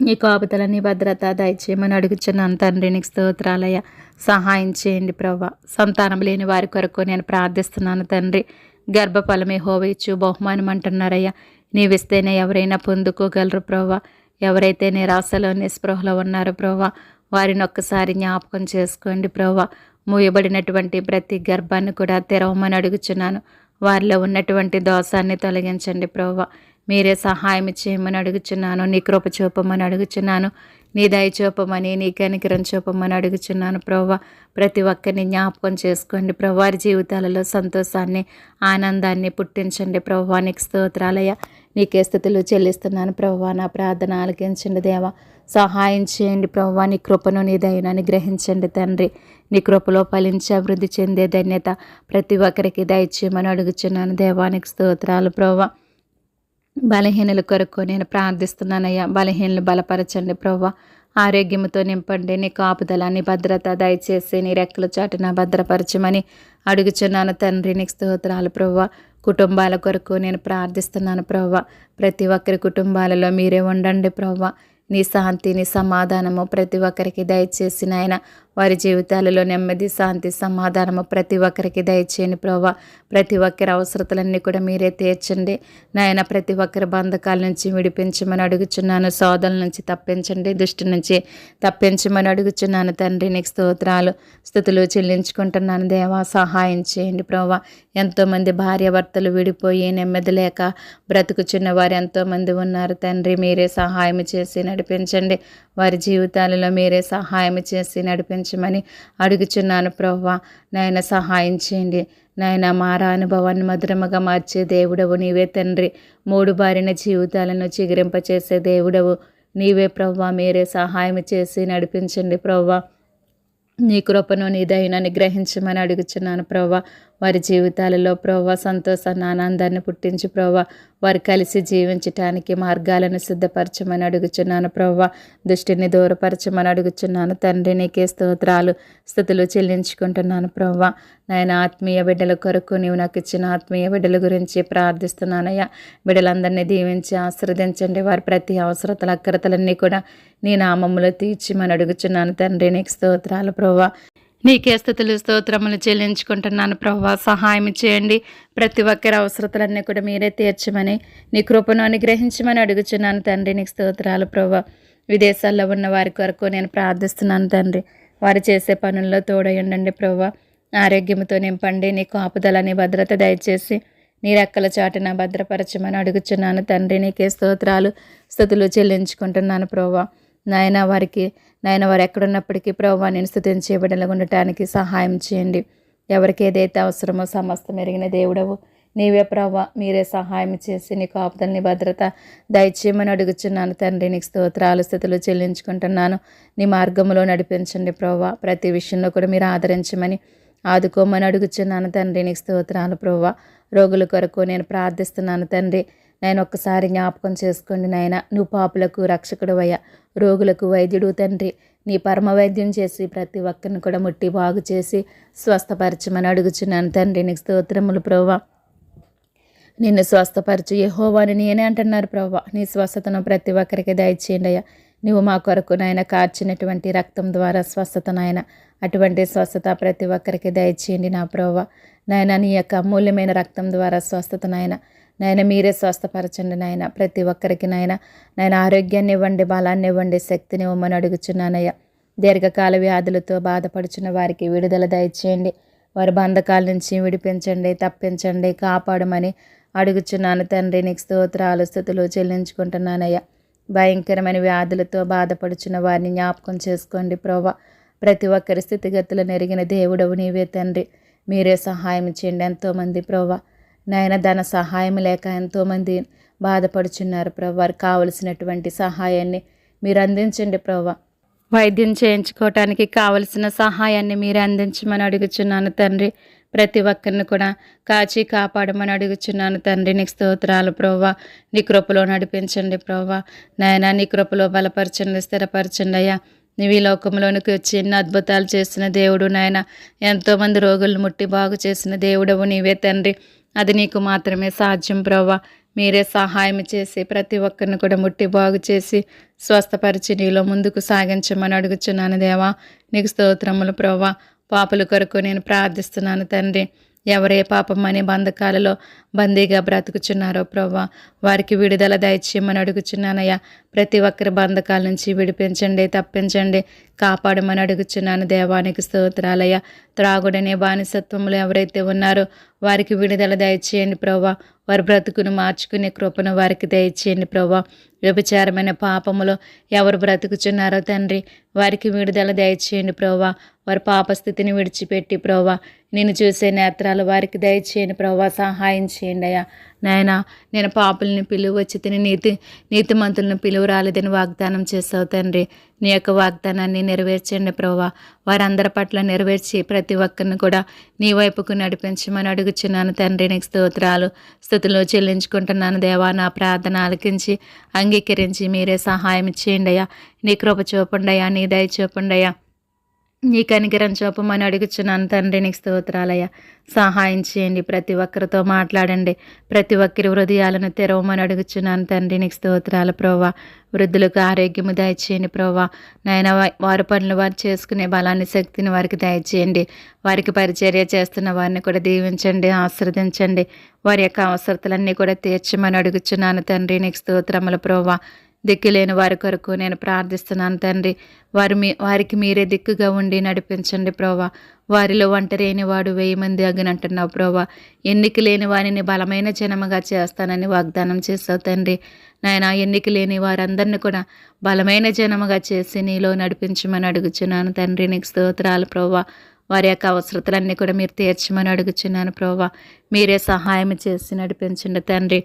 నీ కాపుదల, నీ భద్రత దయచేయమని అడుగుచున్నాను తండ్రి. నీకు స్తోత్రాలయ్య. సహాయం చేయండి ప్రభా. సంతానం లేని వారి కొరకు నేను ప్రార్థిస్తున్నాను తండ్రి. గర్భఫలమే యెహోవా ఇచ్చు బహుమానం అంటున్నారయ్యా. నీవిస్తేనే ఎవరైనా పొందుకోగలరు ప్రభా. ఎవరైతే నిరాశలో నిస్పృహలో ఉన్నారో ప్రభా, వారిని ఒక్కసారి జ్ఞాపకం చేసుకోండి ప్రభా. మూయబడినటువంటి ప్రతి గర్భాన్ని కూడా తెరవమని అడుగుచున్నాను. వారిలో ఉన్నటువంటి దోషాన్ని తొలగించండి ప్రభా. మీరే సహాయం చేయమని అడుగుచున్నాను. నీ కృప చూపమని అడుగుచున్నాను. నీ దయ చూపమని, నీ కనికరం చూపమని అడుగుచున్నాను ప్రభా. ప్రతి ఒక్కరిని జ్ఞాపకం చేసుకోండి ప్రభా. వారి జీవితాలలో సంతోషాన్ని, ఆనందాన్ని పుట్టించండి ప్రభా. నీకు స్తోత్రాలయ. నీకే స్తుతులు చెల్లిస్తున్నాను ప్రభా. నా ప్రార్థన ఆలకించండి దేవా. సహాయం చేయండి ప్రభా. నీ కృపను, నీ దయను అనుగ్రహించండి తండ్రి. నీ కృపలో ఫలించి అభివృద్ధి చెందే ధన్యత ప్రతి ఒక్కరికి దయచేయమని అడుగుచున్నాను దేవానికి స్తోత్రాలు ప్రభా. బలహీనుల కొరకు నేను ప్రార్థిస్తున్నానయ్యా. బలహీనలు బలపరచండి ప్రభా. ఆరోగ్యంతో నింపండి. నీ కాపుదల, నీ భద్రత దయచేసి నీ రెక్కల చాటున భద్రపరచమని అడుగుచున్నాను తండ్రి. నీకు స్తోత్రాలు ప్రభా. కుటుంబాల కొరకు నేను ప్రార్థిస్తున్నాను ప్రభా. ప్రతి ఒక్కరి కుటుంబాలలో మీరే ఉండండి ప్రభా. నీ శాంతి, నీ సమాధానము ప్రతి ఒక్కరికి దయచేసి నాయన. వారి జీవితాలలో నెమ్మది, శాంతి, సమాధానము ప్రతి ఒక్కరికి దయచేయండి ప్రభా. ప్రతి ఒక్కరి అవసరతలన్నీ కూడా మీరే తీర్చండి నాయన. ప్రతి ఒక్కరి బంధకాల నుంచి విడిపించమని అడుగుచున్నాను. శోధల నుంచి తప్పించండి, దుష్టి నుంచి తప్పించమని అడుగుచున్నాను తండ్రి. నీకు స్తోత్రాలు, స్తుతులు చెల్లించుకుంటున్నాను దేవా. సహాయం చేయండి ప్రభా. ఎంతోమంది భార్యాభర్తలు విడిపోయి నెమ్మది లేక బ్రతుకుచున్న వారు ఎంతోమంది ఉన్నారు తండ్రి. మీరే సహాయం చేసి నడిపించండి. వారి జీవితాలలో మీరే సహాయం చేసి నడిపించమని అడుగుచున్నాను ప్రభా. నాయన సహాయం చేయండి నాయన. మారా అనుభవాన్ని మధురముగా మార్చే దేవుడవు నీవే తండ్రి. మూడు బారిన జీవితాలను చిగురింపచేసే దేవుడవు నీవే ప్రభా. మీరే సహాయం చేసి నడిపించండి ప్రభా. నీ కృపను, నీ దయను అనుగ్రహించమని అడుగుచున్నాను ప్రభా. వారి జీవితాలలో ప్రభా సంతోషాన్ని, ఆనందాన్ని పుట్టించి ప్రభా. వారు కలిసి జీవించటానికి మార్గాలను సిద్ధపరచమని అడుగుచున్నాను ప్రభా. దృష్టిని దూరపరచమని అడుగుచున్నాను తండ్రి. నీకే స్తోత్రాలు, స్తుతులు చెల్లించుకుంటున్నాను ప్రభా. నాయన ఆత్మీయ బిడ్డల కొరకు నీవు నాకు ఇచ్చిన ఆత్మీయ బిడ్డల గురించి ప్రార్థిస్తున్నానయ్యా. బిడ్డలందరినీ దీవించి ఆశీర్వదించండి. వారి ప్రతి అవసరతల అక్కరతలన్నీ కూడా నీ నామములో తీర్చిమని అడుగుచున్నాను తండ్రి. నీకు స్తోత్రాలు ప్రభా. నీకే స్తుతులు, స్తోత్రములు చెల్లించుకుంటున్నాను ప్రభా. సహాయం చేయండి. ప్రతి ఒక్కరి అవసరతలన్నీ కూడా మీరే తీర్చమని, నీ కృపను అనుగ్రహించమని అడుగుచున్నాను తండ్రి. నీకు స్తోత్రాలు ప్రభా. విదేశాల్లో ఉన్న వారి కొరకు నేను ప్రార్థిస్తున్నాను తండ్రి. వారు చేసే పనుల్లో తోడయుండండి ప్రభా. ఆరోగ్యంతో నింపండి. నీ కాపుదల, నీ భద్రత దయచేసి నీ రెక్కల చాటున భద్రపరచమని అడుగుచున్నాను తండ్రి. నీకే స్తోత్రాలు, స్తుతులు చెల్లించుకుంటున్నాను ప్రభా. నాయన వారు ఎక్కడున్నప్పటికీ ప్రభా నేను స్తుతించే బిడ్డలుగా ఉండటానికి సహాయం చేయండి. ఎవరికి ఏదైతే అవసరమో సమస్తం ఎరిగిన దేవుడవు నీవే ప్రభా. మీరే సహాయం చేసి నీ కాపుదలని భద్రత దయచేయమని అడుగుచున్నాను తండ్రి. నీకు స్తోత్రాలు, స్తుతులు చెల్లించుకుంటున్నాను. నీ మార్గంలో నడిపించండి ప్రభా. ప్రతి విషయంలో కూడా మీరు ఆదరించమని, ఆదుకోమని అడుగుచున్నాను తండ్రి. నీకు స్తోత్రాలు ప్రభా. రోగుల కొరకు నేను ప్రార్థిస్తున్నాను తండ్రి. నేను ఒక్కసారి జ్ఞాపకం చేసుకోండి నాయన. నువ్వు పాపులకు రక్షకుడు అయ్యా, రోగులకు వైద్యుడు తండ్రి. నీ పరమ వైద్యం చేసి ప్రతి ఒక్కరిని కూడా ముట్టి బాగు చేసి స్వస్థపరచమని అడుగుచున్నాను తండ్రి. నీకు స్తోత్రములు ప్రభా. నిన్ను స్వస్థపరచు యెహోవాని నేనే అంటున్నారు ప్రభా. నీ స్వస్థతను ప్రతి ఒక్కరికి దయచేయండి అయ్యా. నువ్వు మా కొరకు నాయన కార్చినటువంటి రక్తం ద్వారా స్వస్థత నాయన. అటువంటి స్వస్థత ప్రతి ఒక్కరికి దయచేయండి నా ప్రభా. నాయన నీ యొక్క అమూల్యమైన రక్తం ద్వారా స్వస్థత నాయన మీరే స్వస్థపరచండి నాయన. ప్రతి ఒక్కరికి నాయన ఆరోగ్యాన్ని ఇవ్వండి, బలాన్ని ఇవ్వండి, శక్తిని ఇవ్వమని అడుగుచున్నానయ్యా. దీర్ఘకాల వ్యాధులతో బాధపడుచున్న వారికి విడుదల దయచేయండి. వారి బంధకాల నుంచి విడిపించండి, తప్పించండి, కాపాడమని అడుగుచున్నాను తండ్రి. నీకు స్తోత్రాలు, స్తుతులు చెల్లించుకుంటున్నానయ్యా. భయంకరమైన వ్యాధులతో బాధపడుచున్న వారిని జ్ఞాపకం చేసుకోండి ప్రభా. ప్రతి ఒక్కరి స్థితిగతులను ఎరిగిన దేవుడవు నీవే తండ్రి. మీరే సహాయం చేయండి. ఎంతోమంది ప్రభా నాయన ధన సహాయం లేక ఎంతోమంది బాధపడుచున్నారు ప్రభా. వారికి కావలసినటువంటి సహాయాన్ని మీరు అందించండి ప్రభా. వైద్యం చేయించుకోవటానికి కావలసిన సహాయాన్ని మీరు అందించమని అడుగుచున్నాను తండ్రి. ప్రతి ఒక్కరిని కూడా కాచి కాపాడమని అడుగుచున్నాను తండ్రి. నీకు స్తోత్రాలు ప్రభువా. నీ కృపలో నడిపించండి ప్రభువా. నాయనా నీ కృపలో బలపరచండి, స్థిరపరచండి అయ్యా. నీవు ఈ లోకంలోనికి వచ్చి ఎన్నో అద్భుతాలు చేసిన దేవుడు నాయన. ఎంతోమంది రోగులను ముట్టి బాగు చేసిన దేవుడవు నీవే తండ్రి. అది నీకు మాత్రమే సాధ్యం ప్రభువా. మీరే సహాయం చేసి ప్రతి ఒక్కరిని కూడా ముట్టి బాగు చేసి స్వస్థపరిచి నీలో ముందుకు సాగించమని అడుగుచున్నాను దేవా. నీకు స్తోత్రములు ప్రభువా. పాపుల కొరకు నేను ప్రార్థిస్తున్నాను తండ్రి. ఎవరే పాపం అనే బంధకాలలో బందీగా బ్రతుకుచున్నారో ప్రభువా, వారికి విడుదల దయచేయమని అడుగుచున్నానయ్యా. ప్రతి ఒక్కరి బంధకాల నుంచి విడిపించండి, తప్పించండి, కాపాడమని అడుగుచున్నాను దేవానికి స్తోత్రాలయ్యా. త్రాగుడనే బానిసత్వంలో ఎవరైతే ఉన్నారో వారికి విడుదల దయచేయండి ప్రభువా. వారి బ్రతుకును మార్చుకునే కృపను వారికి దయచేయండి ప్రభువా. వ్యభిచారమైన పాపములో ఎవరు బ్రతుకుచున్నారో తండ్రి వారికి విడుదల దయచేయండి ప్రభువా. వారి పాపస్థితిని విడిచిపెట్టి ప్రభువా నేను చూసే నేత్రాలు వారికి దయచేయండి ప్రభువా. సహాయం చేయండి అయ్యా. నాయనా నేను పాపుల్ని పిలువచ్చి తిని నీతిమంతులను పిలువ రాలేదని వాగ్దానం చేసావు తండ్రి. నీ యొక్క వాగ్దానాన్ని నెరవేర్చండి ప్రభువా. వారందరి పట్ల నెరవేర్చి ప్రతి ఒక్కరిని కూడా నీ వైపుకు నడిపించమని అడుగుచున్నాను తండ్రి. నీకు స్తోత్రాలు స్తుతులు చెల్లించుకుంటున్నాను దేవా. నా ప్రార్థన ఆలకించి అంగీకరించి మీరే సహాయం చేయండి అయ్యా. నీ కృప చూపండి అయ్యా, నీ దయ చూపండి అయ్యా, నీ కనికరం చూపమని అడుగుచున్నాను తండ్రి. నీకు స్తోత్రాలయ్యా. సహాయం చేయండి, ప్రతి ఒక్కరితో మాట్లాడండి, ప్రతి ఒక్కరి హృదయాలను తెరవమని అడుగుచున్నాను తండ్రి. నీకు స్తోత్రాలు ప్రభువా. వృద్ధులకు ఆరోగ్యము దయచేయండి ప్రభువా. నాయన వారి పనులు వారు చేసుకునే బలాన్ని, శక్తిని వారికి దయచేయండి. వారికి పరిచర్య చేస్తున్న వారిని కూడా దీవించండి, ఆశీర్వదించండి. వారి యొక్క అవసరతలన్నీ కూడా తీర్చమని అడుగుచున్నాను తండ్రి. నీకు స్తోత్రములు ప్రభువా. దిక్కులేని వారి కొరకు నేను ప్రార్థిస్తున్నాను తండ్రి. వారికి మీరే దిక్కుగా ఉండి నడిపించండి ప్రభువా. వారిలో ఒంటరి వాడు 1000 మంది అగినంటున్నావు ప్రభువా. ఎన్నిక లేని వారిని బలమైన జనముగా చేస్తానని వాగ్దానం చేసావు తండ్రి. నాయన ఎన్నిక లేని వారందరినీ కూడా బలమైన జనముగా చేసి నీలో నడిపించమని అడుగుచున్నాను తండ్రి. నీకు స్తోత్రాలు ప్రభువా. వారి యొక్క అవసరతలన్నీ కూడా మీరు తీర్చమని అడుగుచున్నాను ప్రభువా. మీరే సహాయం చేసి నడిపించండి తండ్రి.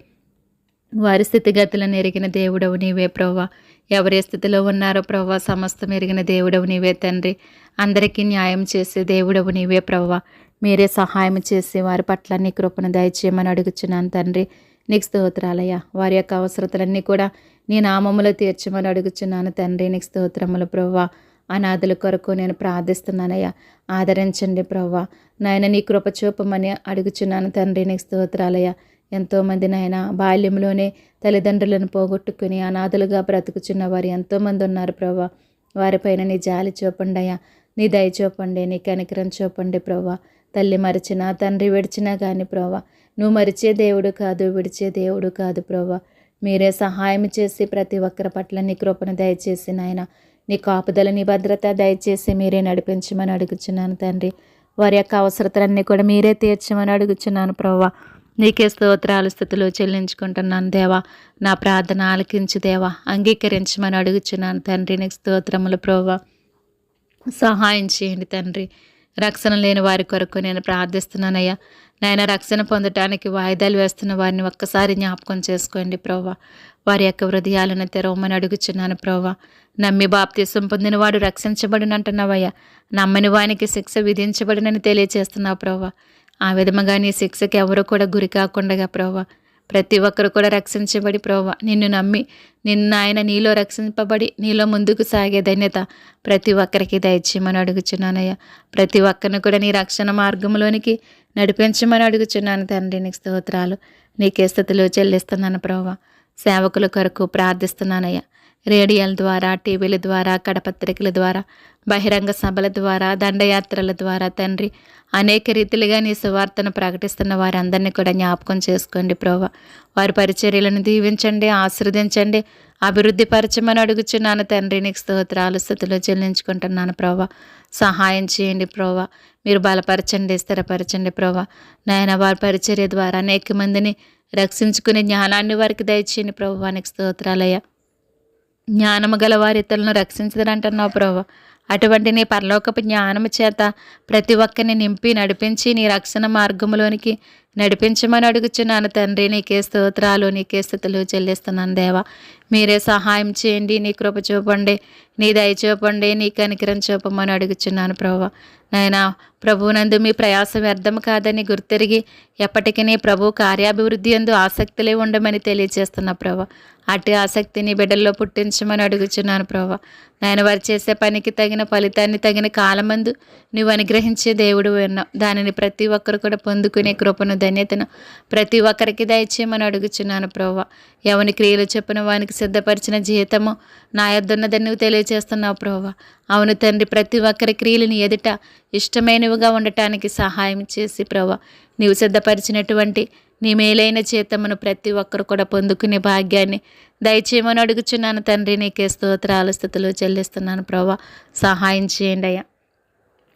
వారి స్థితిగతులను ఎరిగిన దేవుడవు నీవే ప్రభువా. ఎవరే స్థితిలో ఉన్నారో ప్రభువా సమస్తం ఎరిగిన దేవుడవు నీవే తండ్రి. అందరికీ న్యాయం చేసే దేవుడవు నీవే ప్రభువా. మీరే సహాయం చేసి వారి పట్ల నీ కృపను దయచేయమని అడుగుచున్నాను తండ్రి. నీకు స్తోత్రాలయ్యా. వారి యొక్క అవసరతలన్నీ కూడా నీ నామములో తీర్చమని అడుగుచున్నాను తండ్రి. నీకు స్తోత్రములు ప్రభువా. అనాథుల కొరకు నేను ప్రార్థిస్తున్నానయ్యా. ఆదరించండి ప్రభువా. నాయన నీ కృప చూపమని అడుగుచున్నాను తండ్రి. నీకు స్తోత్రాలయ్యా. ఎంతోమంది నాయన బాల్యంలోనే తల్లిదండ్రులను పోగొట్టుకుని అనాథలుగా బ్రతుకుచున్న వారు ఎంతోమంది ఉన్నారు ప్రభా. వారిపైన నీ జాలి చూపండి అయ్యా, నీ దయ చూపండి, నీ కనికరం చూపండి ప్రభా. తల్లి మరిచినా తండ్రి విడిచినా కానీ ప్రభా నువ్వు మరిచే దేవుడు కాదు, విడిచే దేవుడు కాదు ప్రభా. మీరే సహాయం చేసి ప్రతి ఒక్కరి పట్ల నీ కృపను దయచేసి నాయన నీ కాపుదల, నీ భద్రత దయచేసి మీరే నడిపించమని అడుగుచున్నాను తండ్రి. వారి యొక్క అవసరతలన్నీ కూడా మీరే తీర్చమని అడుగుచున్నాను ప్రభా. నీకే స్తోత్రాలు స్థుతులు చెల్లించుకుంటున్నాను దేవా. నా ప్రార్థన ఆలకించు దేవా, అంగీకరించమని అడుగుచున్నాను తండ్రి. నీకు స్తోత్రములు ప్రభువా. సహాయం చేయండి తండ్రి. రక్షణ లేని వారి కొరకు నేను ప్రార్థిస్తున్నానయ్యా. నాయన రక్షణ పొందటానికి వాయిదాలు వేస్తున్న వారిని ఒక్కసారి జ్ఞాపకం చేసుకోండి ప్రభువా. వారి యొక్క హృదయాలను తెరవమని అడుగుచున్నాను ప్రభువా. నమ్మి బాప్తీసం పొందిన వాడు రక్షించబడినంటున్నావయ్యా. నమ్మని వానికి శిక్ష విధించబడినని తెలియచేస్తున్నావు ప్రభువా. ఆ విధముగా నీ శిక్షకి ఎవరు కూడా గురి కాకుండా ప్రభువా ప్రతి ఒక్కరు కూడా రక్షించబడి ప్రభువా నిన్ను నమ్మి ఆయన నీలో రక్షింపబడి నీలో ముందుకు సాగే ధన్యత ప్రతి ఒక్కరికి దయచేయమని అడుగుచున్నానయ్యా. ప్రతి ఒక్కరిని కూడా నీ రక్షణ మార్గంలోనికి నడిపించమని అడుగుచున్నాను తండ్రి. నీకు స్తోత్రాలు. నీకే స్తుతులు చెల్లిస్తున్నాను ప్రభువా. సేవకుల కొరకు ప్రార్థిస్తున్నానయ్యా. రేడియోల ద్వారా, టీవీల ద్వారా, కడపత్రికల ద్వారా, బహిరంగ సభల ద్వారా, దండయాత్రల ద్వారా తండ్రి అనేక రీతిలుగా నీ సువార్తను ప్రకటిస్తున్న వారందరినీ కూడా జ్ఞాపకం చేసుకోండి ప్రభువా. వారి పరిచర్యలను దీవించండి, ఆశీర్వదించండి, అభివృద్ధి పరచమని అడుగుచున్నాను తండ్రి. నీకు స్తోత్రాలు స్తుతులు చెల్లించుకుంటున్నాను ప్రభువా. సహాయం చేయండి ప్రభువా. మీరు బలపరచండి, స్థిరపరచండి ప్రభువా. నాయన వారి పరిచర్య ద్వారా అనేక మందిని రక్షించుకునే జ్ఞానాన్ని వారికి దయచేయండి ప్రభువా. నీకు స్తోత్రాలయ్యా. జ్ఞానము గల వారి ఇతరులను రక్షించదంటున్నావు ప్రభు. అటువంటి నీ పరలోకపు జ్ఞానము చేత ప్రతి ఒక్కరిని నింపి నడిపించి నీ రక్షణ మార్గంలోనికి నడిపించమని అడుగుచున్నాను తండ్రి. నీకే స్తోత్రాలు, నీకే స్తుతులు చెల్లిస్తున్నాను దేవా. మీరే సహాయం చేయండి, నీ కృప చూపండి, నీ దయ చూపండి, నీ కనికరం చూపమని అడుగుచున్నాను ప్రభా. నాయనా, ప్రభువునందు మీ ప్రయాస వ్యర్థం కాదని గుర్తెరిగి ఎప్పటికీ ప్రభు కార్యాభివృద్ధి యందు ఆసక్తులే ఉండమని తెలియజేస్తున్న ప్రభా. అట్టి ఆసక్తిని బిడ్డల్లో పుట్టించమని అడుగుచున్నాను ప్రభా. నాయన, వారు చేసే పనికి తగిన ఫలితాన్ని తగిన కాలమందు నువ్వు అనుగ్రహించే దేవుడు ఉన్నావు. దానిని ప్రతి ఒక్కరు కూడా పొందుకునే కృపను, ధన్యతను ప్రతి ఒక్కరికి దయచేయమని అడుగుచున్నాను ప్రభా. ఎవని క్రియలు చెప్పిన వానికి సిద్ధపరిచిన జీతము నా యొద్దన్నదని నువ్వు తెలియజేస్తున్నావు ప్రభా. అవును తండ్రి, ప్రతి ఒక్కరి క్రియలు ఎదుట ఇష్టమైనవిగా ఉండటానికి సహాయం చేసి ప్రభా, నీవు సిద్ధపరిచినటువంటి నీ మేలైన జీతమును ప్రతి ఒక్కరు కూడా పొందుకునే భాగ్యాన్ని దయచేయమని అడుగుచున్నాను తండ్రి. నీకే స్తోత్రాలు, స్తుతులు చెల్లిస్తున్నాను ప్రభా. సహాయం చేయండి అయ్యా.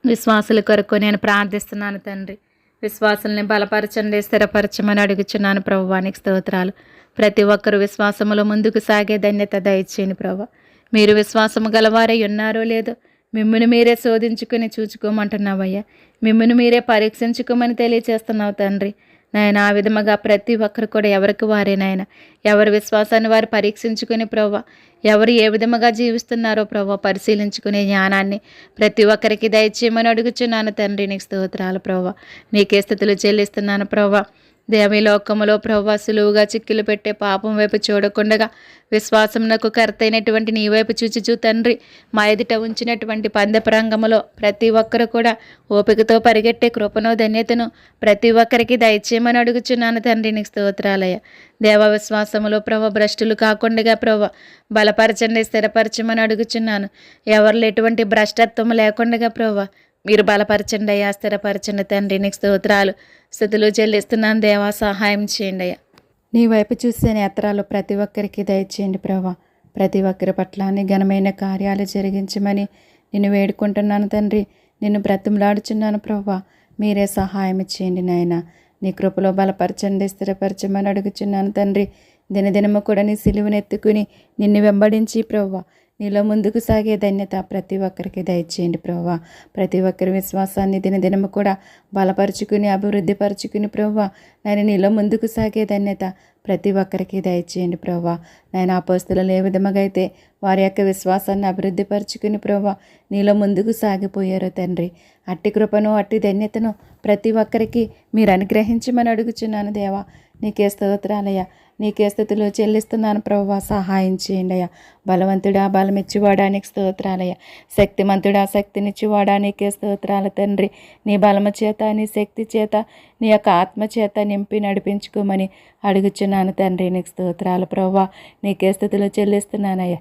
విశ్వాసుల కొరకు నేను ప్రార్థిస్తున్నాను తండ్రి. విశ్వాసుల్ని బలపరచండి, స్థిరపరచమని అడుగుచున్నాను ప్రభువానికి స్తోత్రాలు. ప్రతి ఒక్కరు విశ్వాసములో ముందుకు సాగే ధన్యత దయచేయండి ప్రభా. మీరు విశ్వాసము గలవారై ఉన్నారో లేదో మిమ్మల్ని మీరే శోధించుకుని చూచుకోమంటున్నావయ్యా. మిమ్మల్ని మీరే పరీక్షించుకోమని తెలియచేస్తున్నావు తండ్రి. నాయన, ఆ విధముగా ప్రతి ఒక్కరు కూడా ఎవరికి వారే నాయన, ఎవరి విశ్వాసాన్ని వారు పరీక్షించుకుని ప్రభా, ఎవరు ఏ విధముగా జీవిస్తున్నారో ప్రభా పరిశీలించుకునే జ్ఞానాన్ని ప్రతి ఒక్కరికి దయచేయమని అడుగుచున్నాను తండ్రి. నీకు స్తోత్రాలు ప్రభా. నీకే స్తుతులు చెల్లిస్తున్నాను ప్రభా. దేవి లోకములో ప్రభా సులువుగా చిక్కులు పెట్టే పాపం వైపు చూడకుండగా విశ్వాసమునకు కర్తైనటువంటి నీ వైపు చూచుచూ తండ్రి, మా ఎదుట ఉంచినటువంటి పందెపరంగములో ప్రతి ఒక్కరు కూడా ఓపికతో పరిగెట్టే కృపను, ధన్యతను ప్రతి ఒక్కరికి దయచేయమని అడుగుచున్నాను తండ్రి. నీకు స్తోత్రాలయ. దేవ విశ్వాసములో ప్రభా భ్రష్టులు కాకుండా ప్రభా బలపరచండి, స్థిరపరచమని అడుగుచున్నాను. ఎవరిలో ఎటువంటి భ్రష్టత్వం లేకుండా ప్రభా మీరు బలపరచండి అయ్యా, స్థిరపరచండి తండ్రి. నీకు స్తోత్రాలు, స్తుతులు చెల్లిస్తున్నాను దేవా. సహాయం చేయండి అయ్యా. నీ వైపు చూసే నేత్రాలు ప్రతి ఒక్కరికి దయచేయండి ప్రభా. ప్రతి ఒక్కరి పట్ల నీ ఘనమైన కార్యాలు జరిగించమని నిన్ను వేడుకుంటున్నాను తండ్రి. నిన్ను బ్రతిమలాడుచున్నాను ప్రభా. మీరే సహాయం చేయండి నాయన. నీ కృపలో బలపరచండి, స్థిరపరచమని అడుగుచున్నాను తండ్రి. దినదినము కూడా నీ సిలువను ఎత్తుకుని నిన్ను వెంబడించి ప్రభా నీలో ముందుకు సాగే ధన్యత ప్రతి ఒక్కరికి దయచేయండి ప్రభా. ప్రతి ఒక్కరి విశ్వాసాన్ని దినదినము కూడా బలపరుచుకుని అభివృద్ధి పరుచుకుని ప్రభా నేను నీలో ముందుకు సాగే ధన్యత ప్రతి ఒక్కరికి దయచేయండి ప్రభా. నేను అపోస్తలులు ఏ విధముగా అయితే వారి యొక్క విశ్వాసాన్ని అభివృద్ధి పరుచుకుని ప్రభా నీలో ముందుకు సాగిపోయారో తండ్రి, అట్టి కృపను, అట్టి ధన్యతను ప్రతి ఒక్కరికి మీరు అనుగ్రహించమని అడుగుచున్నాను దేవా. నీకే స్తోత్రాలయ్యా. నీకే స్తుతులు చెల్లిస్తున్నాను ప్రభువా. సహాయం చేయండి అయ్యా. బలవంతుడా బలమిచ్చివాడానికి స్తోత్రాలయ్య. శక్తిమంతుడా శక్తినిచ్చివాడా నీకే స్తోత్రాలు తండ్రి. నీ బలము చేత, నీ శక్తి చేత, నీ యొక్క ఆత్మ చేత నింపి నడిపించుకోమని అడుగుచున్నాను తండ్రి. నీకు స్తోత్రాలు ప్రభువా. నీకే స్తుతులు చెల్లిస్తున్నానయ్యా.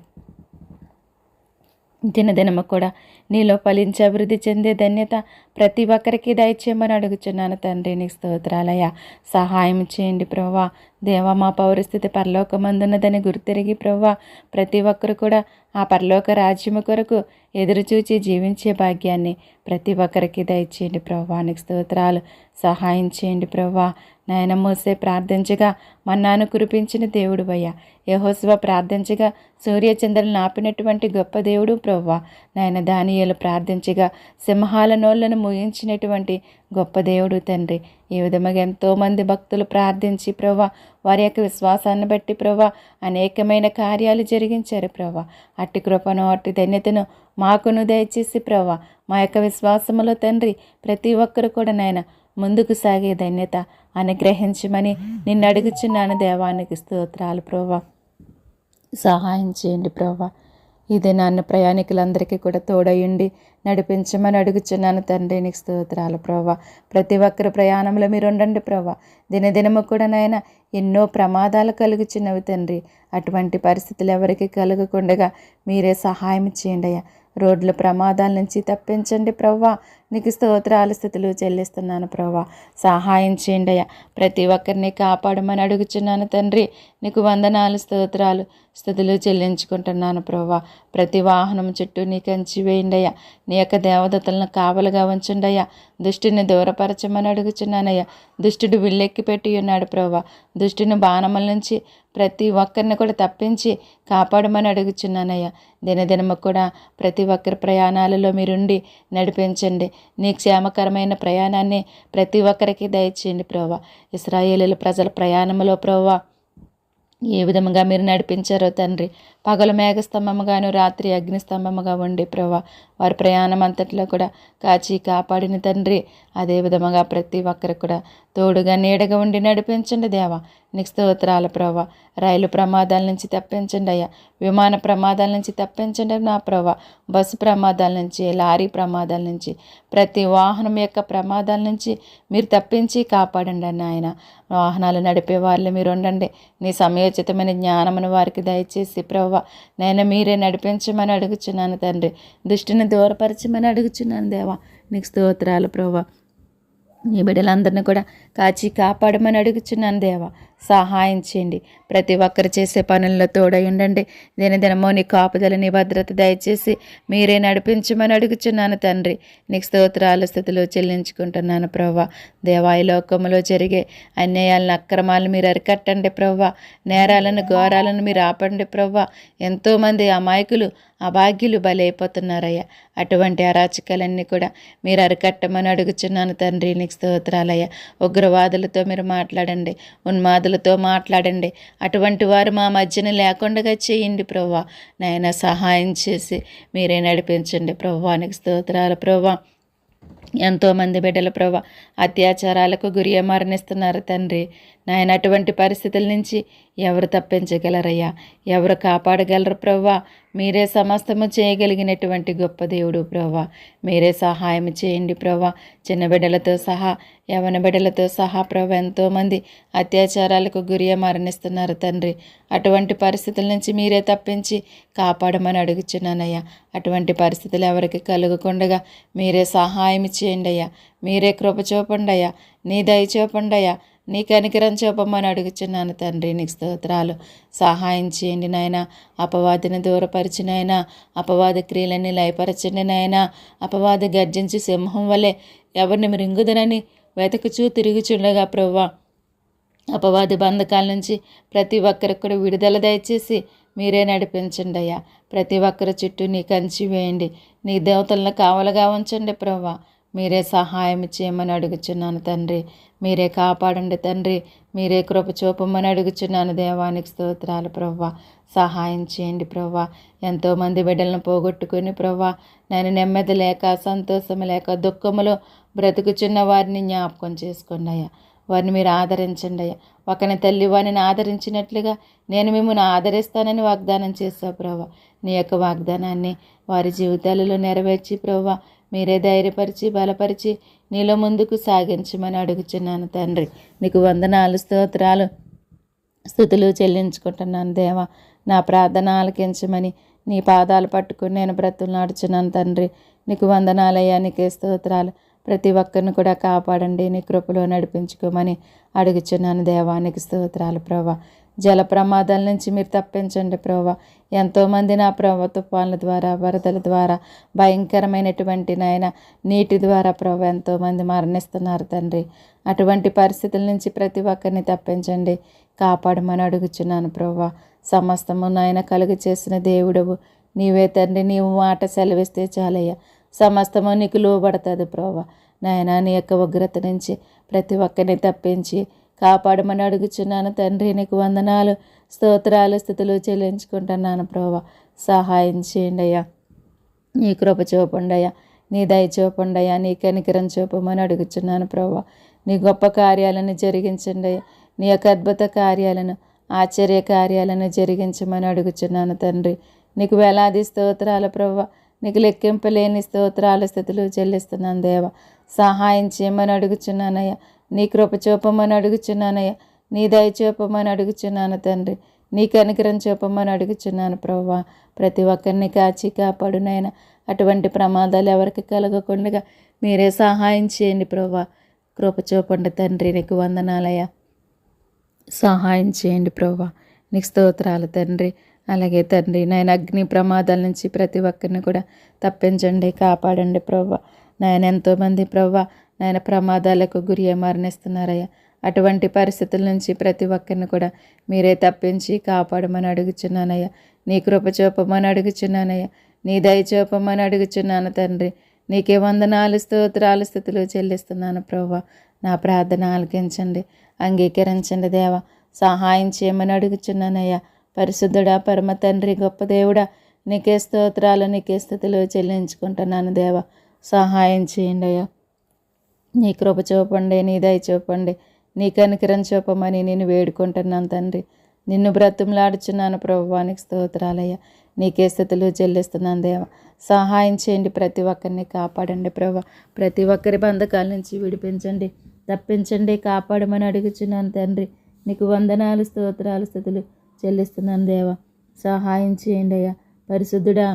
దినదినము కూడా నీలో ఫలించి అభివృద్ధి చెందే ధన్యత ప్రతి ఒక్కరికి దయచేయమని అడుగుచున్నాను తండ్రి. నీకు స్తోత్రాలయ్యా. సహాయం చేయండి ప్రభువా. దేవా, మా పౌరస్థితి పరలోకమందున్నదని గుర్తెరిగి ప్రభువా ప్రతి ఒక్కరు కూడా ఆ పరలోక రాజ్యము కొరకు ఎదురుచూచి జీవించే భాగ్యాన్ని ప్రతి ఒక్కరికి దయచేయండి ప్రభువా. నీకు స్తోత్రాలు. సహాయం చేయండి ప్రభువా. నాయన మోసే ప్రార్థించగా మన్నాను కురిపించిన దేవుడు అయ్యా. యెహోషువ ప్రార్థించగా సూర్యచంద్రులను ఆపినటువంటి గొప్ప దేవుడు ప్రభువా. నాయన దానియేలు ప్రార్థించగా సింహాల నోళ్లను ముగించినటువంటి గొప్ప దేవుడు తండ్రి. ఈ విధముగా ఎంతోమంది భక్తులు ప్రార్థించి ప్రభువా వారి యొక్క విశ్వాసాన్ని బట్టి ప్రభువా అనేకమైన కార్యాలు జరిగించారు ప్రభువా. అట్టి కృపను, అట్టి ధన్యతను మాకును దయచేసి ప్రభువా మా యొక్క విశ్వాసములో తండ్రి ప్రతి ఒక్కరు కూడా నాయన ముందుకు సాగే ధన్యత అనుగ్రహించమని నిన్ను అడుగుచున్నాను దేవానికి స్తోత్రాలు ప్రభువా. సహాయం చేయండి ప్రభువా. ఇదే నన్ను ప్రయాణికులందరికీ కూడా తోడయుండి నడిపించమని అడుగుచున్నాను తండ్రి. నీకు స్తోత్రాలు ప్రభువా. ప్రతి ఒక్కరి ప్రయాణంలో మీరు ఉండండి ప్రభువా. దినదినము కూడా నాయన ఎన్నో ప్రమాదాలు కలుగుచున్నవి తండ్రి. అటువంటి పరిస్థితులు ఎవరికి కలగకుండగా మీరే సహాయం చేయండి అయ్యా. రోడ్ల ప్రమాదాల నుంచి తప్పించండి ప్రభువా. నీకు స్తోత్రాలు, స్తుతులు చెల్లిస్తున్నాను ప్రభువా. సహాయం చేయండి అయ్యా. ప్రతి ఒక్కరిని కాపాడమని అడుగుచున్నాను తండ్రి. నీకు వందనాలు, స్తోత్రాలు, స్తుతులు చెల్లించుకుంటున్నాను ప్రభువా. ప్రతి వాహనం చుట్టూ నీ కంచి వేయండి అయ్యా. నీ యొక్క దేవదూతలను కావలుగా ఉంచండి అయ్యా. దుష్టుని దూరపరచమని అడుగుచున్నానయ్యా. దుష్టుడు విల్లెక్కి పెట్టి ఉన్నాడు ప్రభువా. దుష్టుని బాణముల నుంచి ప్రతి ఒక్కరిని కూడా తప్పించి కాపాడమని అడుగుచున్నానయ్యా. దినదినము కూడా ప్రతి ఒక్కరి ప్రయాణాలలో మీరుండి నడిపించండి. నీ క్షేమకరమైన ప్రయాణాన్ని ప్రతి ఒక్కరికి దయచేయండి ప్రభా. ఇశ్రాయేలీయుల ప్రజల ప్రయాణంలో ప్రభా ఏ విధముగా మీరు నడిపించారో తండ్రి, పగలు మేఘస్తంభముగాను రాత్రి అగ్నిస్తంభముగా ఉండి ప్రభా వారి ప్రయాణం అంతట్లో కూడా కాచి కాపాడిన తండ్రి, అదే విధముగా ప్రతి ఒక్కరికి కూడా తోడుగా నీడగా ఉండి నడిపించండి దేవా. నీకు స్తోత్రాలు ప్రభా. రైలు ప్రమాదాల నుంచి తప్పించండి అయ్యా, విమాన ప్రమాదాల నుంచి తప్పించండి నా ప్రభా, బస్సు ప్రమాదాల నుంచి, లారీ ప్రమాదాల నుంచి, ప్రతి వాహనం యొక్క ప్రమాదాల నుంచి మీరు తప్పించి కాపాడండి అన్న ఆయన. వాహనాలు నడిపే వాళ్ళు మీరు ఉండండి. నీ సమయోచితమైన జ్ఞానమును వారికి దయచేసి ప్రభా నేను మీరే నడిపించమని అడుగుచున్నాను తండ్రి. దృష్టిని దూరపరచమని అడుగుచున్నాను దేవా. నీకు స్తోత్రాలు ప్రభా. నీ బిడ్డలందరినీ కూడా కాచి కాపాడమని అడుగుచున్నాను దేవా. సహాయం చేయండి. ప్రతి ఒక్కరు చేసే పనుల్లో తోడై ఉండండి. దినదినమో నీ కాపుదల, నీ భద్రత దయచేసి మీరే నడిపించమని అడుగుచున్నాను తండ్రి. నీకు స్తోత్రాలు స్థితిలో చెల్లించుకుంటున్నాను ప్రభా. దేవా, ఈ లోకములో జరిగే అన్యాయాలను, అక్రమాలను మీరు అరికట్టండి ప్రభా. నేరాలను, ఘోరాలను మీరు ఆపండి ప్రభా. ఎంతోమంది అమాయకులు, అభాగ్యులు బలైపోతున్నారయ్యా. అటువంటి అరాచకాలన్నీ కూడా మీరు అరికట్టమని అడుగుచున్నాను తండ్రి. నీకు స్తోత్రాలయ్యా. ఉగ్రవాదులతో మీరు మాట్లాడండి, ఉన్మాదులతో మాట్లాడండి. అటువంటి వారు మా మధ్యన లేకుండా చేయండి ప్రభా. నాయన సహాయం చేసి మీరే నడిపించండి ప్రభా. నీకు స్తోత్రాలు ప్రభా. ఎంతోమంది బిడ్డల ప్రభా అత్యాచారాలకు గురి మరణిస్తున్నారు తండ్రి. నాయన అటువంటి పరిస్థితుల నుంచి ఎవరు తప్పించగలరయ్యా, ఎవరు కాపాడగలరు ప్రభా. మీరే సమస్తము చేయగలిగినటువంటి గొప్ప దేవుడు ప్రభా. మీరే సహాయం చేయండి ప్రభా. చిన్న బిడ్డలతో సహా, యవన బిడ్డలతో సహా ప్రభా ఎంతోమంది అత్యాచారాలకు గురి మరణిస్తున్నారు తండ్రి. అటువంటి పరిస్థితుల నుంచి మీరే తప్పించి కాపాడమని అడుగుచున్నానయ్యా. అటువంటి పరిస్థితులు ఎవరికి కలుగకుండగా మీరే సహాయం చేయండి అయ్యా. మీరే కృప చూపండి అయ్యా. నీ దయ చూపండి అయ్యా. నీ కనికరం చూపమని అడుగుచున్నాను తండ్రి. నీకు స్తోత్రాలు. సహాయం చేయండి నాయన. అపవాదిని దూరపరిచి నాయన, అపవాది క్రియలన్నీ లయపరచండి నాయన. అపవాది గర్జించి సింహం వలె ఎవరిని మృంగుదనని వెతకుచూ తిరుగుచుండగా ప్రవ్వా అపవాది బంధకాల నుంచి ప్రతి ఒక్కరికి కూడా విడుదల దయచేసి మీరే నడిపించండి అయ్యా. ప్రతి ఒక్కరి చుట్టూ నీ కంచి వేయండి. నీ దేవతలను కావలుగా ఉంచండి ప్రవ్వా. మీరే సహాయం చేయమని అడుగుచున్నాను తండ్రి. మీరే కాపాడండి తండ్రి. మీరే కృప చూపమని అడుగుచున్నాను దేవానికి స్తోత్రాలు ప్రవ్వా. సహాయం చేయండి ప్రవ్వా. ఎంతోమంది బిడ్డలను పోగొట్టుకుని ప్రవ్వా నేను నెమ్మది లేక, సంతోషం లేక, దుఃఖములో బ్రతుకుచున్న వారిని జ్ఞాపకం చేసుకున్నాయా. వారిని మీరు ఆదరించండి అయ్యా. ఒకని తల్లి వారిని ఆదరించినట్లుగా నేను మిమ్మల్ని ఆదరిస్తానని వాగ్దానం చేశావు ప్రభా. నీ యొక్క వాగ్దానాన్ని వారి జీవితాలలో నెరవేర్చి ప్రభా మీరే ధైర్యపరిచి, బలపరిచి నీలో ముందుకు సాగించమని అడుగుచున్నాను తండ్రి. నీకు వందనాలు, స్తోత్రాలు, స్తుతులు చెల్లించుకుంటున్నాను దేవా. నా ప్రార్థన ఆలకించమని నీ పాదాలు పట్టుకుని నేను బ్రతులాడుచున్నాను తండ్రి. నీకు వందనాలయ్యా. నీకే స్తోత్రాలు. ప్రతి ఒక్కరిని కూడా కాపాడండి, నీ కృపలో నడిపించుకోమని అడుగుచున్నాను దేవానికి స్తోత్రాలు ప్రభా. జల ప్రమాదాల నుంచి మీరు తప్పించండి ప్రభా. ఎంతోమంది నా ప్రభా తుఫాన్ల ద్వారా, వరదల ద్వారా, భయంకరమైనటువంటి నాయన నీటి ద్వారా ప్రభా ఎంతోమంది మరణిస్తున్నారు తండ్రి. అటువంటి పరిస్థితుల నుంచి ప్రతి ఒక్కరిని తప్పించండి, కాపాడమని అడుగుచున్నాను ప్రభా. సమస్తము నాయన కలుగు చేసిన దేవుడవు నీవే తండ్రి. నీవు మాట సెలవిస్తే చాలయ్యా, సమస్తము నీకు లోబడుతుంది ప్రభా. నాయన నీ యొక్క ఉగ్రత నుంచి ప్రతి ఒక్కరిని తప్పించి కాపాడమని అడుగుచున్నాను తండ్రి. నీకు వందనాలు, స్తోత్రాలు, స్తుతులు చెల్లించుకుంటున్నాను ప్రభా. సహాయం చేయండి అయ్యా. నీ కృప చూపండి అయ్యా. నీ దయ చూపండి అయ్యా. నీ కనికరం చూపమని అడుగుచున్నాను ప్రభా. నీ గొప్ప కార్యాలను జరిగించండి అయ్యా. నీ యొక్క అద్భుత కార్యాలను, ఆశ్చర్య కార్యాలను జరిగించమని అడుగుచున్నాను తండ్రి. నీకు వేలాది స్తోత్రాలు ప్రభా. నీకు లెక్కింపలేని స్తోత్రాల స్థితులు చెల్లిస్తున్నాను దేవా. సహాయం చేయమని అడుగుచున్నానయ్యా. నీ కృప చూపమని అడుగుచున్నానయ్యా. నీ దయ చూపమని అడుగుచున్నాను తండ్రి. నీ కనికరం చూపమని అడుగుచున్నాను ప్రభా. ప్రతి ఒక్కరిని కాచి కాపాడునైనా అటువంటి ప్రమాదాలు ఎవరికి కలగకుండా మీరే సహాయం చేయండి ప్రభా. కృప చూపండి తండ్రి. నీకు వందనాలయ్యా. సహాయం చేయండి ప్రభా. నీకు స్తోత్రాలు తండ్రి. అలాగే తండ్రి నాయన అగ్ని ప్రమాదాల నుంచి ప్రతి ఒక్కరిని కూడా తప్పించండి, కాపాడండి ప్రభా. నాయన ఎంతోమంది ప్రభా నాయన ప్రమాదాలకు గురి మరణిస్తున్నారయ్యా. అటువంటి పరిస్థితుల నుంచి ప్రతి ఒక్కరిని కూడా మీరే తప్పించి కాపాడమని అడుగుచున్నానయ్యా. నీ కృప చూపమని అడుగుచున్నానయ్యా. నీ దయ చూపమని అడుగుచున్నాను తండ్రి. నీకే వందనాలు స్తోత్రాలు స్థుతులు చెల్లిస్తున్నాను ప్రభా. నా ప్రార్థన ఆలకించండి, అంగీకరించండి దేవా. సహాయం చేయమని అడుగుచున్నానయ్యా. పరిశుద్ధుడా, పరమ తండ్రి, గొప్ప దేవుడా, నీకే స్తోత్రాలు నీకే స్థుతులు చెల్లించుకుంటున్నాను దేవా. సహాయం చేయండి అయ్యా. నీ కృప చూపండి, నీ దయ చూపండి, నీ కనికరం చూపమని నేను వేడుకుంటున్నాను తండ్రి. నిన్ను బ్రతుములాడుచున్నాను ప్రభువానికి స్తోత్రాలయ్యా. నీకే స్థుతులు చెల్లిస్తున్నాను దేవా. సహాయం చేయండి, ప్రతి ఒక్కరిని కాపాడండి ప్రభా. ప్రతి ఒక్కరి బంధకాల నుంచి విడిపించండి, తప్పించండి, కాపాడమని అడుగుచున్నాను తండ్రి. నీకు వందనాలు స్తోత్రాలు స్థుతులు చెల్లిస్తున్నాను దేవా. సహాయం చేయండి అయ్యా. పరిశుద్ధుడా,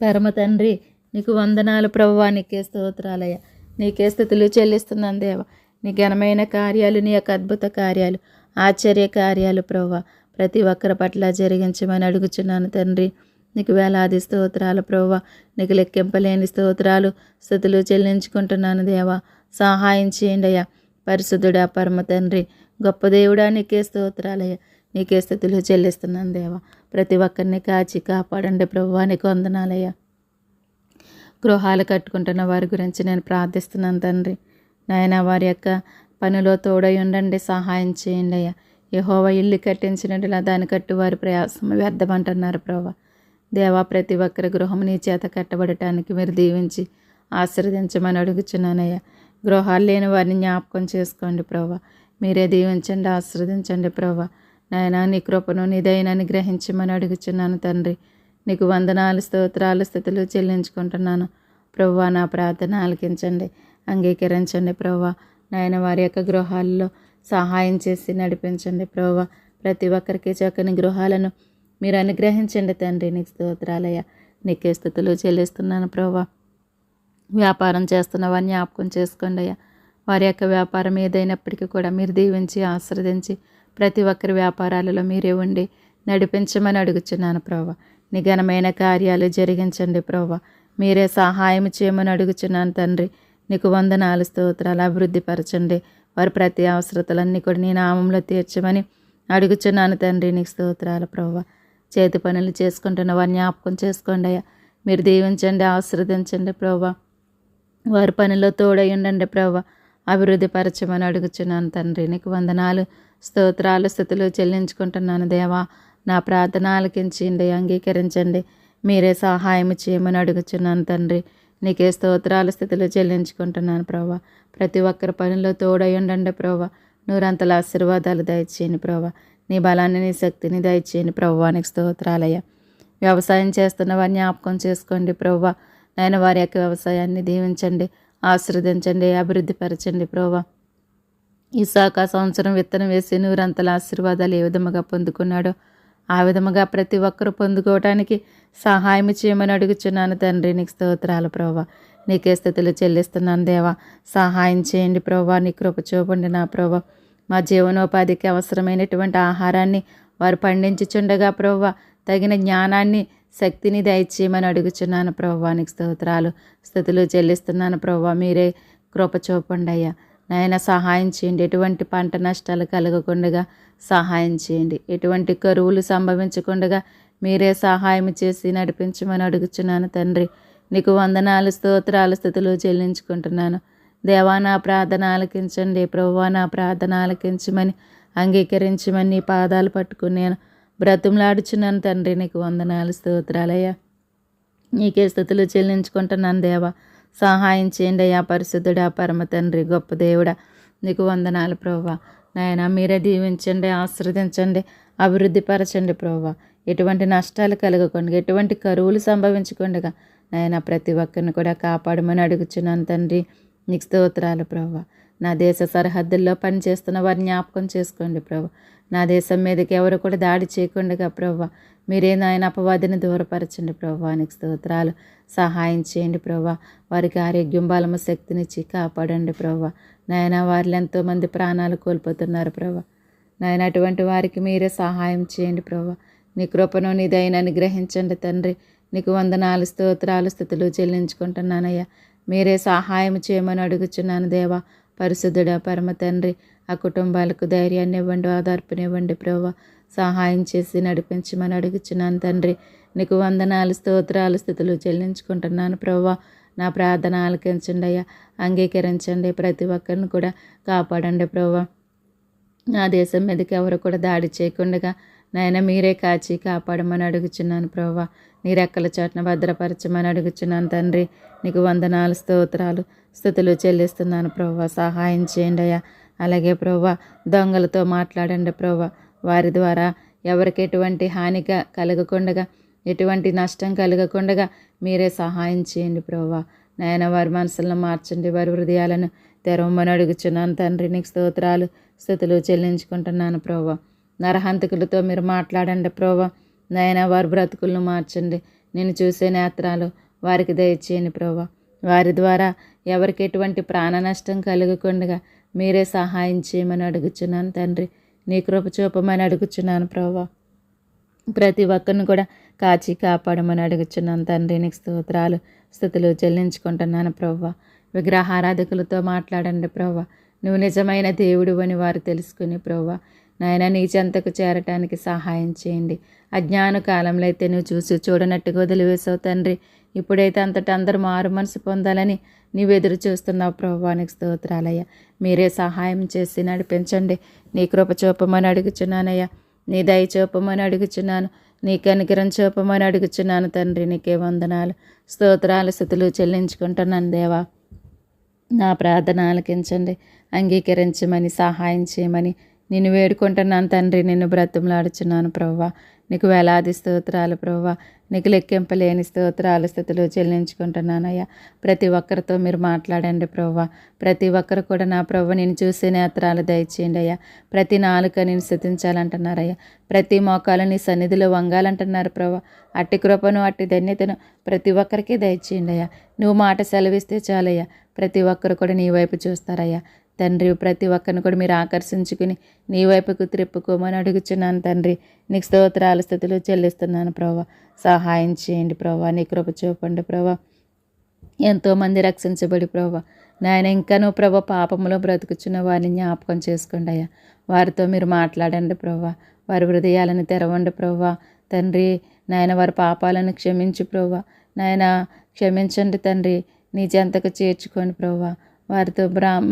పరమ తండ్రి, నీకు వందనాలు ప్రభువా. నీకే స్తోత్రాలయ్యా. నీకే స్థుతులు చెల్లిస్తున్నాను దేవా. నీ ఘనమైన కార్యాలు, నీ యొక్క అద్భుత కార్యాలు, ఆశ్చర్య కార్యాలు ప్రభువా ప్రతి ఒక్కరి పట్ల జరిగించమని అడుగుచున్నాను తండ్రి. నీకు వేలాది స్తోత్రాలు ప్రభువా. నీకు లెక్కింపలేని స్తోత్రాలు స్థుతులు చెల్లించుకుంటున్నాను దేవా. సహాయం చేయండి అయ్యా. పరిశుద్ధుడా, పరమ తండ్రి, గొప్ప దేవుడా, నీకే స్తోత్రాలయ్యా. నీకే స్థుతులు చెల్లిస్తున్నాను దేవా. ప్రతి ఒక్కరిని కాచి కాపాడండి ప్రభువా. నీకు వందనాలయ్యా. గృహాలు కట్టుకుంటున్న వారి గురించి నేను ప్రార్థిస్తున్నాను తండ్రి. నాయన, వారి యొక్క పనిలో తోడై ఉండండి, సహాయం చేయండి అయ్యా. యెహోవా ఇల్లు కట్టించినట్లా దాని కట్టు వారి ప్రయాసం వ్యర్థమంటున్నారు ప్రభా. దేవా, ప్రతి ఒక్కరి గృహం నీ చేత కట్టబడటానికి మీరు దీవించి ఆశీర్వదించమని అడుగుచున్నానయ్యా. గృహాలు లేని వారిని జ్ఞాపకం చేసుకోండి ప్రభా. మీరే దీవించండి, ఆశీర్వదించండి ప్రభా. నాయన, నీ కృపను నీ దయనని గ్రహించమని అడుగుచున్నాను తండ్రి. నీకు వందనాలు స్తోత్రాలు స్థుతులు చెల్లించుకుంటున్నాను ప్రభువా. నా ప్రార్థన ఆలకించండి, అంగీకరించండి ప్రభువా. నాయన, వారి యొక్క గృహాల్లో సహాయం చేసి నడిపించండి ప్రభువా. ప్రతి ఒక్కరికి చక్కని గృహాలను మీరు అనుగ్రహించండి తండ్రి. నీకు స్తోత్రాలయ్యా. నీకే స్థుతులు చెల్లిస్తున్నాను ప్రభువా. వ్యాపారం చేస్తున్న వారిని జ్ఞాపకం చేసుకోండి అయ్యా. వారి యొక్క వ్యాపారం ఏదైనప్పటికీ కూడా మీరు దీవించి ఆశీర్వదించి ప్రతి ఒక్కరి వ్యాపారాలలో మీరే ఉండి నడిపించమని అడుగుచున్నాను ప్రభువా. నీ ఘనమైన కార్యాలు జరిగించండి ప్రభువా. మీరే సహాయం చేయమని అడుగుచున్నాను తండ్రి. నీకు వందనాలు స్తోత్రాలు. అభివృద్ధిపరచండి, వారి ప్రతి అవసరతలన్నీ కూడా నీ నామంలో తీర్చమని అడుగుచున్నాను తండ్రి. నీకు స్తోత్రాలు ప్రభువా. చేతి పనులు చేసుకుంటున్న వారిని జ్ఞాపకం చేసుకోండి అయ్యా. మీరు దీవించండి, ఆశీర్వదించండి ప్రభువా. వారి పనిలో తోడై ఉండండి ప్రభువా. అభివృద్ధి పరచమని అడుగుచున్నాను తండ్రి. నీకు వందనాలు స్తోత్రాలు స్థుతులు చెల్లించుకుంటున్నాను దేవా. నా ప్రార్థన ఆలకించండి, అంగీకరించండి, మీరే సహాయం చేయమని అడుగుచున్నాను తండ్రి. నీకే స్తోత్రాలు స్థుతులు చెల్లించుకుంటున్నాను ప్రభా. ప్రతి ఒక్కరి పనిలో తోడై ఉండండి ప్రభా. నూరంతల ఆశీర్వాదాలు దయచేయండి ప్రభా. నీ బలాన్ని, నీ శక్తిని దయచేయండి ప్రభువా. నీకు స్తోత్రాలయ్యా. వ్యవసాయం చేస్తున్న వారిని జ్ఞాపకం చేసుకోండి ప్రభువా. నాయన, వారి యొక్క వ్యవసాయాన్ని దీవించండి, ఆశీర్వదించండి, అభివృద్ధి పరచండి ప్రభువా. ఇస్సాకు సంవత్సరం విత్తనం వేసి నూరంతల ఆశీర్వాదాలు ఏ విధముగా పొందుకున్నాడో ఆ విధముగా ప్రతి ఒక్కరూ పొందుకోవటానికి సహాయం చేయమని అడుగుచున్నాను తండ్రి. నీకు స్తోత్రాలు ప్రభువా. నీకే స్థుతులు చెల్లిస్తున్నాను దేవా. సహాయం చేయండి ప్రభువా. నీ కృప చూపండి నా ప్రభువా. మా జీవనోపాధికి అవసరమైనటువంటి ఆహారాన్ని వారు పండించుచుండగా ప్రభువా తగిన జ్ఞానాన్ని, శక్తిని దయచేయమని అడుగుచున్నాను ప్రభువా. నీకు స్తోత్రాలు స్థుతులు చెల్లిస్తున్నాను ప్రభువా. మీరే కృప చూపండి అయ్యా. నాయన, సహాయం చేయండి. ఎటువంటి పంట నష్టాలు కలగకుండా సహాయం చేయండి. ఎటువంటి కరువులు సంభవించకుండా మీరే సహాయం చేసి నడిపించమని అడుగుచున్నాను తండ్రి. నీకు వందనాలు స్తోత్రాలు స్థుతులు చెల్లించుకుంటున్నాను దేవా. నా ప్రార్థన ఆలకించండి ప్రభువా. నా ప్రార్థన ఆలకించమని అంగీకరించమని నీ పాదాలు పట్టుకుని నేను బ్రతుములాడుచున్నాను తండ్రి. నీకు వందనాలు స్తోత్రాలయ్యా. నీకే స్థుతులు చెల్లించుకుంటున్నాను దేవా. సహాయం చేయండి అయ్యా. పరిశుద్ధుడా, పరమ తండ్రి, గొప్ప దేవుడా, నీకు వందనాలు ప్రభువా. నాయన, మీరే దీవించండి, ఆశీర్వదించండి, అభివృద్ధి పరచండి ప్రభువా. ఎటువంటి నష్టాలు కలగకుండా, ఎటువంటి కరువులు సంభవించకుండా నాయన ప్రతి ఒక్కరిని కూడా కాపాడమని అడుగుచున్నాను తండ్రి. నీకు స్తోత్రాలు ప్రభువా. నా దేశ సరిహద్దుల్లో పనిచేస్తున్న వారిని జ్ఞాపకం చేసుకోండి ప్రభు. నా దేశం మీదకి ఎవరు కూడా దాడి చేయకుండా ప్రభువా మీరే నాయన అపవాదిని దూరపరచండి ప్రభువా. నీకు స్తోత్రాలు. సహాయం చేయండి ప్రభువా. వారికి ఆరోగ్యం, బలము, శక్తినిచ్చి కాపాడండి ప్రభువా. నాయన, వారిలో ఎంతోమంది ప్రాణాలు కోల్పోతున్నారు ప్రభువా. నాయన, అటువంటి వారికి మీరే సహాయం చేయండి ప్రభువా. నీ కృపను, నీ దయను గ్రహించండి తండ్రి. నీకు వందనాలు స్తోత్రాలు స్థుతులు చెల్లించుకుంటున్నానయ్యా. మీరే సహాయం చేయమని అడుగుచున్నాను దేవా. పరిశుద్ధుడా, పరమ తండ్రి, ఆ కుటుంబాలకు ధైర్యాన్ని ఇవ్వండి, ఆధార్పునివ్వండి ప్రభువా. సహాయం చేసి నడిపించమని అడుగుచున్నాను తండ్రి. నీకు వందనాలు స్తోత్రాలు స్థుతులు చెల్లించుకుంటున్నాను ప్రభువా. నా ప్రార్థన ఆలకించండి అయ్యా, అంగీకరించండి. ప్రతి ఒక్కరిని కూడా కాపాడండి ప్రభా. నా దేశం మీదకి ఎవరు కూడా దాడి చేయకుండా నాయన మీరే కాచి కాపాడమని అడుగుచున్నాను ప్రభా. నీ రెక్కల చాటున భద్రపరచమని అడుగుచున్నాను తండ్రి. నీకు వందనాలు, స్తోత్రాలు, స్తుతులు చెల్లిస్తున్నాను ప్రభా. సహాయం చేయండి అయ్యా. అలాగే ప్రభా, దొంగలతో మాట్లాడండి ప్రభా. వారి ద్వారా ఎవరికి ఎటువంటి హానిగా కలగకుండగా, ఎటువంటి నష్టం కలగకుండగా మీరే సహాయం చేయండి ప్రభా. నాయన వారి మనసులను మార్చండి, వారి హృదయాలను తెరవమని అడుగుచున్నాను తండ్రి. నీకు స్తోత్రాలు, స్తుతులు చెల్లించుకుంటున్నాను ప్రభా. నరహంతకులతో మీరు మాట్లాడండి ప్రభా. నాయన వారి బ్రతుకులను మార్చండి. నేను చూసే నేత్రాలు వారికి దయచేయండి ప్రభా. వారి ద్వారా ఎవరికి ఎటువంటి ప్రాణ నష్టం కలగకుండా మీరే సహాయం చేయమని అడుగుచున్నాను తండ్రి. నీ కృప చూపమని అడుగుచున్నాను ప్రభా. ప్రతి ఒక్కరిని కూడా కాచి కాపాడమని అడుగుచున్నాను తండ్రి. నీకు స్తోత్రాలు, స్తుతులు చెల్లించుకుంటున్నాను ప్రభా. విగ్రహారాధకులతో మాట్లాడండి ప్రభా. నువ్వు నిజమైన దేవుడు అని వారు తెలుసుకుని ప్రభా నాయన నీ చెంతకు చేరటానికి సహాయం చేయండి. అజ్ఞాన కాలంలో అయితే నువ్వు చూసి చూడనట్టుగా వదిలివేసావు తండ్రి. ఇప్పుడైతే అంతటా అందరూ మారు మనసు పొందాలని నీవు ఎదురు చూస్తున్నావు ప్రభా. నీకు స్తోత్రాలయ్యా. మీరే సహాయం చేసి నడిపించండి. నీ కృప చూపమని అడుగుచున్నానయ్యా. నీ దయ చూపమని అడుగుచున్నాను. నీ కనికరం చూపమని అడుగుచున్నాను తండ్రి. నీకే వందనాలు, స్తోత్రాలు, స్తుతులు చెల్లించుకుంటున్నాను దేవా. నా ప్రార్థన ఆలకించండి, అంగీకరించమని సహాయం చేయమని నిన్ను వేడుకుంటున్నాను తండ్రి. నిన్ను బ్రతిమలాడుచున్నాను ప్రభువా. నీకు వేలాది స్తోత్రాలు ప్రభువా. నీకు లెక్కింపలేని స్తోత్రాలు, స్తుతులు చెల్లించుకుంటున్నానయ్యా. ప్రతి ఒక్కరితో మీరు మాట్లాడండి ప్రభువా. ప్రతి ఒక్కరు కూడా నా ప్రభు నేను చూసే నేత్రాలు దయచేయండి అయ్యా. ప్రతి నాలుక నేను స్తుతించాలంటున్నారయ్యా. ప్రతి మోకాలు నీ సన్నిధిలో వంగాలంటున్నారు ప్రభు. అట్టి కృపను, అట్టి ధన్యతను ప్రతి ఒక్కరికి దయచేయండి అయ్యా. నువ్వు మాట సెలవిస్తే చాలయ్యా. ప్రతి ఒక్కరు కూడా నీ వైపు చూస్తారయ్యా తండ్రి. ప్రతి ఒక్కరిని కూడా మీరు ఆకర్షించుకుని నీ వైపుకు త్రిప్పుకోమని అడుగుచున్నాను తండ్రి. నీకు స్తోత్రాలు, స్తుతులు చెల్లిస్తున్నాను ప్రభా. సహాయం చేయండి ప్రభా. నీ కృప చూపండి ప్రభా. ఎంతోమంది రక్షించబడి ప్రభా నాయన ఇంకనూ ప్రభా పాపములో బ్రతుకుచున్న వారిని జ్ఞాపకం చేసుకోండి అయ్యా. వారితో మీరు మాట్లాడండి ప్రభా. వారి హృదయాలను తెరవండి ప్రభా తండ్రి. నాయన వారి పాపాలను క్షమించు ప్రభా. నాయన క్షమించండి తండ్రి. నీ చెంతకు చేర్చుకోండి ప్రభా. వారితో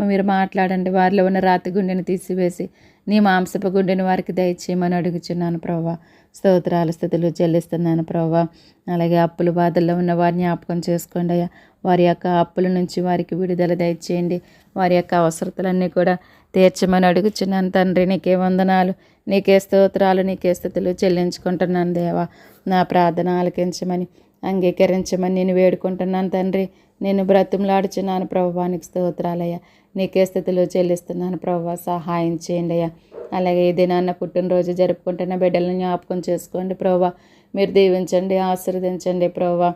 మీరు మాట్లాడండి. వారిలో ఉన్న రాతి గుండెని తీసివేసి నీ మాంసపు గుండెని వారికి దయచేయమని అడుగుచున్నాను ప్రభా. స్తోత్రాలు, స్తుతులు చెల్లిస్తున్నాను ప్రభా. అలాగే అప్పుల బాధల్లో ఉన్న వారిని జ్ఞాపకం చేసుకోండి అయ్యా. వారి యొక్క అప్పుల నుంచి వారికి విడుదల దయచేయండి. వారి యొక్క అవసరతలన్నీ కూడా తీర్చమని అడుగుచున్నాను తండ్రి. నీకే వందనాలు, నీకే స్తోత్రాలు, నీకే స్తుతులు చెల్లించుకుంటున్నాను దేవా. నా ప్రార్థన ఆలకించమని, అంగీకరించమని నేను వేడుకుంటున్నాను తండ్రి. నేను బ్రతిమలాడుచున్నాను ప్రభువా. నీకు స్తోత్రాలయ్యా. నీకే స్థితిలో చెల్లిస్తున్నాను ప్రభువా. సహాయం చేయండి అయ్యా. అలాగే ఈ దినాన్న పుట్టినరోజు జరుపుకుంటున్న బిడ్డలను జ్ఞాపకం చేసుకోండి ప్రభువా. మీరు దీవించండి, ఆశీర్వదించండి ప్రభువా.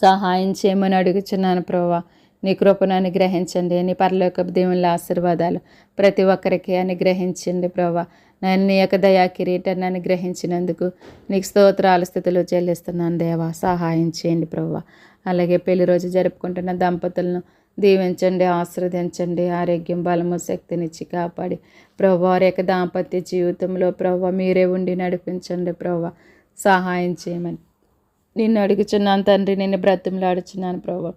సహాయం చేయమని అడుగుచున్నాను ప్రభువా. నీ కృపను అనుగ్రహించండి. నీ పరలోకపు దేవుళ్ళ ఆశీర్వాదాలు ప్రతి ఒక్కరికి అనుగ్రహించండి ప్రభువా. నేను నీ యొక్క దయా కిరీటాన్ని అనుగ్రహించినందుకు నీకు స్తోత్రాలు, స్థితులు చెల్లిస్తున్నాను దేవా. సహాయం చేయండి ప్రభువా. అలాగే పెళ్లి రోజు జరుపుకుంటున్న దంపతులను దీవించండి, ఆశీర్వదించండి. ఆరోగ్యం, బలము, శక్తినిచ్చి కాపాడి ప్రభువా వారి యొక్క దాంపత్య జీవితంలో ప్రభువా మీరే ఉండి నడిపించండి ప్రభువా. సహాయం చేయమని నిన్ను అడుగుచున్నాను తండ్రి. నిన్ను బ్రతిమలాడుచున్నాను ప్రభువా.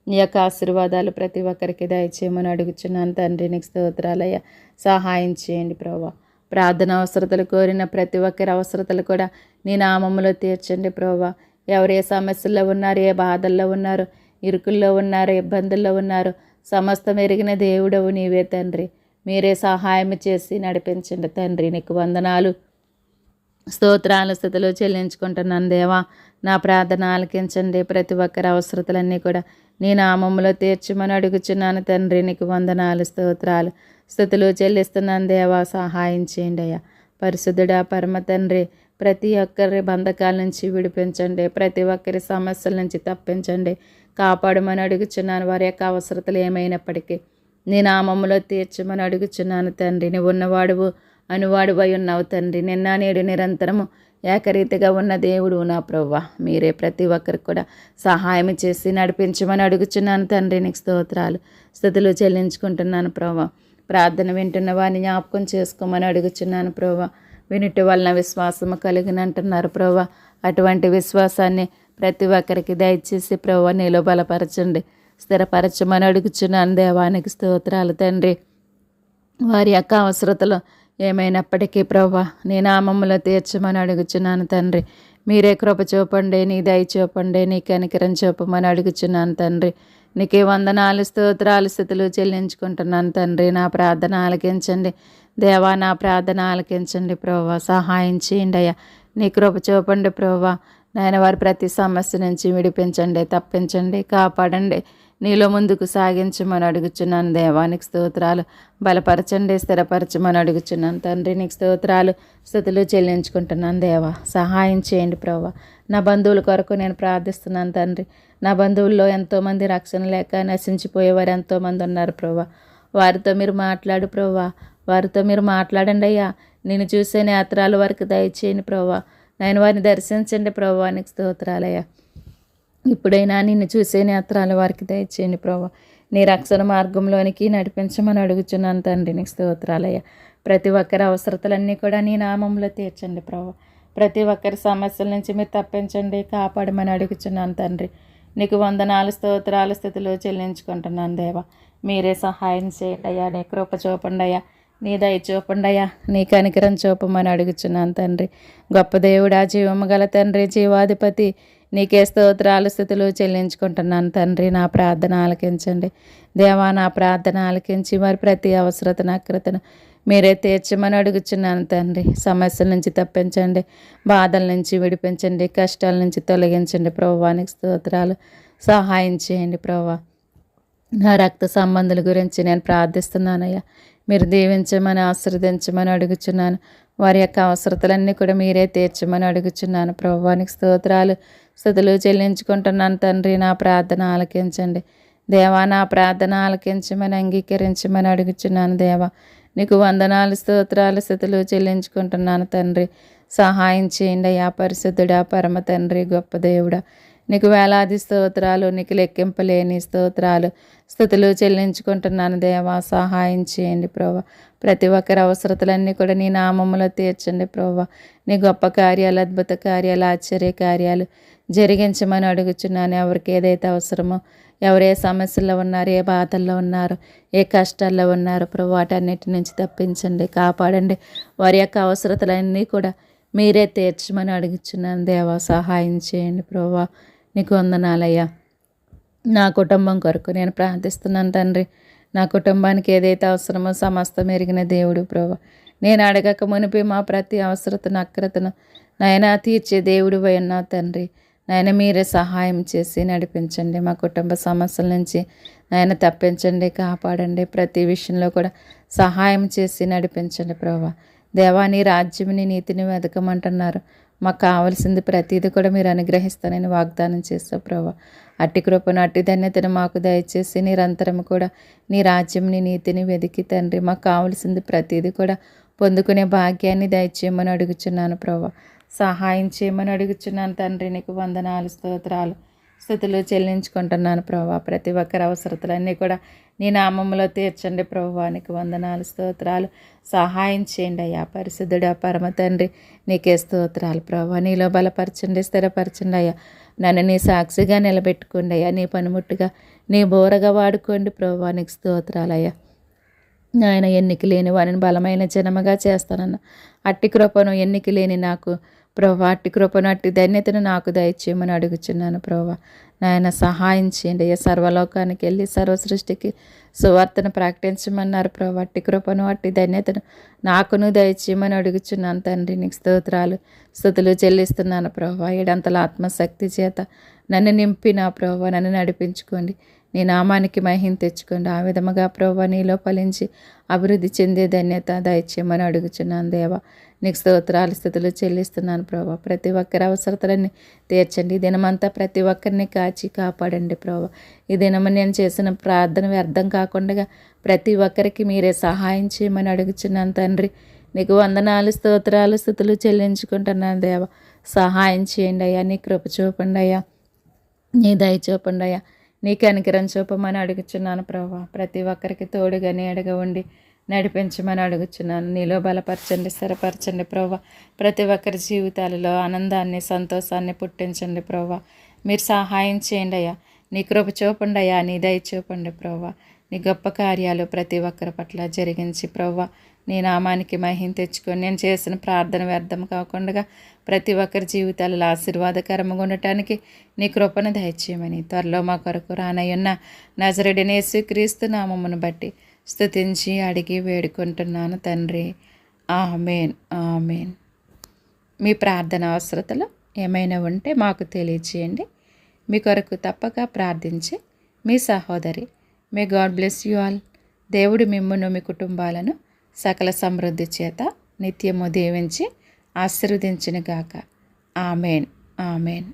నీ యొక్క ఆశీర్వాదాలు ప్రతి ఒక్కరికి దయచేయమని అడుగుచున్నాను తండ్రి. నీకు స్తోత్రాలయ్యా. సహాయం చేయండి ప్రభువా. ప్రార్థన అవసరతలు కోరిన ప్రతి ఒక్కరి అవసరతలు కూడా నీ నామములో తీర్చండి ప్రభువా. ఎవరు ఏ సమస్యల్లో ఉన్నారు, ఏ బాధల్లో ఉన్నారు, ఇరుకుల్లో ఉన్నారు, ఇబ్బందుల్లో ఉన్నారు, సమస్తం ఎరిగిన దేవుడవు నీవే తండ్రి. మీరే సహాయం చేసి నడిపించండి తండ్రి. నీకు వందనాలు, స్తోత్రాలు, స్థుతులు చెల్లించుకుంటున్నాను దేవా. నా ప్రార్థన ఆలకించండి. ప్రతి ఒక్కరి అవసరతలన్నీ కూడా నీ నామములో తీర్చమని అడుగుచున్నాను తండ్రి. నీకు వందనాలు, స్తోత్రాలు, స్థుతులు చెల్లిస్తున్నాను దేవా. సహాయం చేయండి అయ్యా. పరిశుద్ధుడా, పరమ తండ్రి, ప్రతి ఒక్కరి బంధకాల నుంచి విడిపించండి. ప్రతి ఒక్కరి సమస్యల నుంచి తప్పించండి. కాపాడమని అడుగుచున్నాను. వారి యొక్క అవసరతలు ఏమైనప్పటికీ నీ నామములో తీర్చమని అడుగుచున్నాను తండ్రి. నువ్వు ఉన్నవాడువు, అనువాడువై ఉన్నావు తండ్రి. నిన్న నేడు నిరంతరము ఏకరీతిగా ఉన్న దేవుడు నా ప్రభువా. మీరే ప్రతి ఒక్కరికి కూడా సహాయం చేసి నడిపించమని అడుగుచున్నాను తండ్రి. నీకు స్తోత్రాలు, స్తుతులు చెల్లించుకుంటున్నాను ప్రభువా. ప్రార్థన వింటున్న వారిని జ్ఞాపకం చేసుకోమని అడుగుచున్నాను ప్రభువా. వినుట వలన విశ్వాసము కలిగినంటున్నారు ప్రభువా. అటువంటి విశ్వాసాన్ని ప్రతి ఒక్కరికి దయచేసి ప్రభు నీలో బలపరచండి, స్థిరపరచమని అడుగుచున్నాను. దేవానికి స్తోత్రాలు తండ్రి. వారి యొక్క అవసరతలు ఏమైనప్పటికీ ప్రభా నీ నామములో తీర్చమని అడుగుచున్నాను తండ్రి. మీరే కృప చూపండి, నీ దయ చూపండి, నీ కనికరం చూపమని అడుగుచున్నాను తండ్రి. నీకే వందనాలు, స్తోత్రాలు, స్థుతులు చెల్లించుకుంటున్నాను తండ్రి. నా ప్రార్థన ఆలకించండి దేవా, నా ప్రార్థన ఆలకించండి ప్రభా. సహాయం చేయండి అయ్యా, నీ కృప చూపండి ప్రభా. నాయన వారి ప్రతి సమస్య నుంచి విడిపించండి, తప్పించండి, కాపాడండి, నీలో ముందుకు సాగించమని అడుగుచున్నాను. దేవానికి స్తోత్రాలు. బలపరచండి, స్థిరపరచమని అడుగుచున్నాను తండ్రి. నీకు స్తోత్రాలు, స్థుతులు చెల్లించుకుంటున్నాను దేవా. సహాయం చేయండి ప్రభా. నా బంధువుల కొరకు నేను ప్రార్థిస్తున్నాను తండ్రి. నా బంధువుల్లో ఎంతోమంది రక్షణ లేక నశించిపోయేవారు ఎంతోమంది ఉన్నారు ప్రభా. వారితో మీరు మాట్లాడు ప్రభా, వారితో మీరు మాట్లాడండి అయ్యా. నేను చూసే నేత్రాలు వారికి దయచేయండి ప్రభా. నేను వారిని దర్శించండి ప్రభా. నీకు స్తోత్రాలయ్యా. ఇప్పుడైనా నిన్ను చూసే నేత్రాలు వారికి దయచేయండి ప్రభా. నీ రక్షణ మార్గంలోనికి నడిపించమని అడుగుచున్నాను తండ్రి. నీకు స్తోత్రాలయ్యా. ప్రతి ఒక్కరి అవసరతలన్నీ కూడా నీ నామంలో తీర్చండి ప్రభా. ప్రతి ఒక్కరి సమస్యల నుంచి మీరు తప్పించండి, కాపాడమని అడుగుచున్నాను తండ్రి. నీకు వందనాలు, స్తోత్రాలు, స్థుతులు చెల్లించుకుంటున్నాను దేవా. మీరే సహాయం చేయండి అయ్యా. నీ కృప చూపండి అయ్యా, నీ దయ చూపండి అయ్యా, నీ కనికరం చూపమని అడుగుచున్నాను తండ్రి. గొప్ప దేవుడా, జీవము గల తండ్రి, జీవాధిపతి, నీకే స్తోత్రాలు, స్థుతులు చెల్లించుకుంటున్నాను తండ్రి. నా ప్రార్థన ఆలకించండి దేవా. నా ప్రార్థన ఆలకించి వారి ప్రతి అవసరతను అక్రతను మీరే తీర్చమని అడుగుచున్నాను తండ్రి. సమస్యల నుంచి తప్పించండి, బాధల నుంచి విడిపించండి, కష్టాల నుంచి తొలగించండి ప్రభువానికి స్తోత్రాలు. సహాయం చేయండి ప్రభా. నా రక్త సంబంధుల గురించి నేను ప్రార్థిస్తున్నానయ్యా. మీరు దీవించమని, ఆశీర్వదించమని అడుగుచున్నాను. వారి యొక్క అవసరతలన్నీ కూడా మీరే తీర్చమని అడుగుచున్నాను. ప్రభువానికి స్తోత్రాలు, స్తుతులు చెల్లించుకుంటున్నాను తండ్రి. నా ప్రార్థన ఆలకించండి దేవా. నా ప్రార్థన ఆలకించమని, అంగీకరించమని అడుగుచున్నాను దేవా. నీకు వందనాలు, స్తోత్రాలు, స్తుతులు చెల్లించుకుంటున్నాను తండ్రి. సహాయం చేయండి అయ్యా. పరిశుద్ధుడా, పరమ తండ్రి, గొప్ప దేవుడా, నీకు వేలాది స్తోత్రాలు, నీకు లెక్కింపలేని స్తోత్రాలు, స్తుతులు చెల్లించుకుంటున్నాను దేవా. సహాయం చేయండి ప్రభా. ప్రతి ఒక్కరి అవసరతలన్నీ కూడా నీ నామములో తీర్చండి ప్రభా. నీ గొప్ప కార్యాలు, అద్భుత కార్యాలు, ఆశ్చర్య కార్యాలు జరిగించమని అడుగుచున్నాను. ఎవరికి ఏదైతే అవసరమో, ఎవరు ఏ సమస్యల్లో ఉన్నారు, ఏ బాధల్లో ఉన్నారు, ఏ కష్టాల్లో ఉన్నారు ప్రభు, వాటన్నిటి నుంచి తప్పించండి, కాపాడండి. వారి యొక్క అవసరతలన్నీ కూడా మీరే తీర్చమని అడుగుచున్నాను దేవా. సహాయం చేయండి ప్రభా. నీకు వందనాలయ్యా. నా కుటుంబం కొరకు నేను ప్రార్థిస్తున్నాను తండ్రి. నా కుటుంబానికి ఏదైతే అవసరమో సమస్తం ఎరిగిన దేవుడు ప్రభా. నేను అడగక మునిపి మా ప్రతి అవసరతను, అక్రతను నాయన తీర్చే దేవుడు అయినా తండ్రి. నాయన మీరే సహాయం చేసి నడిపించండి. మా కుటుంబ సమస్యల నుంచి నాయన తప్పించండి, కాపాడండి. ప్రతి విషయంలో కూడా సహాయం చేసి నడిపించండి ప్రభా. దేవా, నీ రాజ్యముని, నీతిని వెతకమంటున్నారు. మాకు కావలసింది ప్రతిదీ కూడా మీరు అనుగ్రహిస్తానని వాగ్దానం చేస్తావు ప్రభా. అట్టి కృపను, అట్టి ధన్యతను మాకు దయచేసి నిరంతరం కూడా నీ రాజ్యంని, నీతిని వెతికి తండ్రి మాకు కావలసింది ప్రతిదీ కూడా పొందుకునే భాగ్యాన్ని దయచేయమని అడుగుచున్నాను ప్రభా. సహాయం చేయమని అడుగుచున్నాను తండ్రి. నీకు వందనాలు, స్తోత్రాలు, స్తుతులు చెల్లించుకుంటున్నాను ప్రభా. ప్రతి ఒక్కరి అవసరతలన్నీ కూడా నీ నామములో తీర్చండి ప్రభా. నీకు వందనాలు, స్తోత్రాలు. సహాయం చేయండి అయ్యా. పరిశుద్ధుడా, పరమ తండ్రి, నీకే స్తోత్రాలు ప్రభా. నీలో బలపరచండి, స్థిరపరచండి అయ్యా. నన్ను నీ సాక్షిగా నిలబెట్టుకోండి అయ్యా. నీ పనిముట్టుగా, నీ బోరగా వాడుకోండి ప్రభా. నీకు స్తోత్రాలయ్యా. ఆయన ఎన్నిక లేని వారిని బలమైన జనముగా చేస్తానన్న అట్టి కృపను, ఎన్నిక లేని నాకు ప్రభా, అట్టి కృపను, అట్టి ధన్యతను నాకు దయచేయమని అడుగుచున్నాను ప్రభా. నాయన సహాయం చేయండి అయ్యా. సర్వలోకానికి వెళ్ళి సర్వ సృష్టికి సువార్తను ప్రకటించమన్నారు ప్రభా. అట్టి కృపను, అట్టి ధన్యతను నాకును దయచేయమని అడుగుచున్నాను తండ్రి. నీకు స్తోత్రాలు, స్తుతులు చెల్లిస్తున్నాను ప్రభా. ఏడంతల ఆత్మశక్తి చేత నన్ను నింపిన ప్రభా, నన్ను నడిపించుకోండి. నీ నామానికి మహిమ తెచ్చుకోండి. ఆ విధముగా ప్రభా నీలో ఫలించి అభివృద్ధి చెందే ధన్యత దయచేయమని అడుగుచున్నాను దేవా. నీకు స్తోత్రాలు, స్తుతులు చెల్లిస్తున్నాను ప్రభా. ప్రతి ఒక్కరి అవసరతలన్నీ తీర్చండి. ఈ దినమంతా ప్రతి ఒక్కరిని కాచి కాపాడండి ప్రభా. ఈ దినము నేను చేసిన ప్రార్థన వ్యర్థం కాకుండా ప్రతి ఒక్కరికి మీరే సహాయం చేయమని అడుగుచున్నాను తండ్రి. నీకు వందనాలు, స్తోత్రాలు, స్తుతులు చెల్లించుకుంటున్నాను దేవా. సహాయం చేయండి అయ్యా. నీ కృప చూపండి అయ్యా. నీ దయ చూపండి అయ్యా. నీ కనికరం చూపమని అడుగుచున్నాను ప్రభా. ప్రతి ఒక్కరికి తోడుగా నీడగా ఉండి నడిపించమని అడుగుచున్నాను. నీలో బలపరచండి, స్థిరపరచండి ప్రభా. ప్రతి ఒక్కరి జీవితాలలో ఆనందాన్ని, సంతోషాన్ని పుట్టించండి ప్రభా. మీరు సహాయం చేయండి అయ్యా. నీ కృప చూపండి అయ్యా, నీ దయ చూపండి ప్రవ్వా. నీ గొప్ప కార్యాలు ప్రతి ఒక్కరి పట్ల జరిగించి ప్రవ్వా నీ నామానికి మహిమ తెచ్చుకొని నేను చేసిన ప్రార్థన వ్యర్థం కాకుండా ప్రతి ఒక్కరి జీవితాలలో ఆశీర్వాదకరంగా ఉండటానికి నీ కృపను దయచేయమని త్వరలో మా కొరకు రానయ్యున్న నజరుడిని యేసుక్రీస్తు నామమును బట్టి స్తుతించి అడిగి వేడుకుంటున్నాను తండ్రి. ఆమేన్, ఆమేన్. మీ ప్రార్థన అవసరతలు ఏమైనా ఉంటే మాకు తెలియచేయండి. మీ కొరకు తప్పక ప్రార్థించి మీ సహోదరి. May God bless you all. దేవుడు మిమ్మును మీ కుటుంబాలను సకల సమృద్ధి చేత నిత్యము దీవించి ఆశీర్వదించునుగాక. ఆమేన్, ఆమేన్.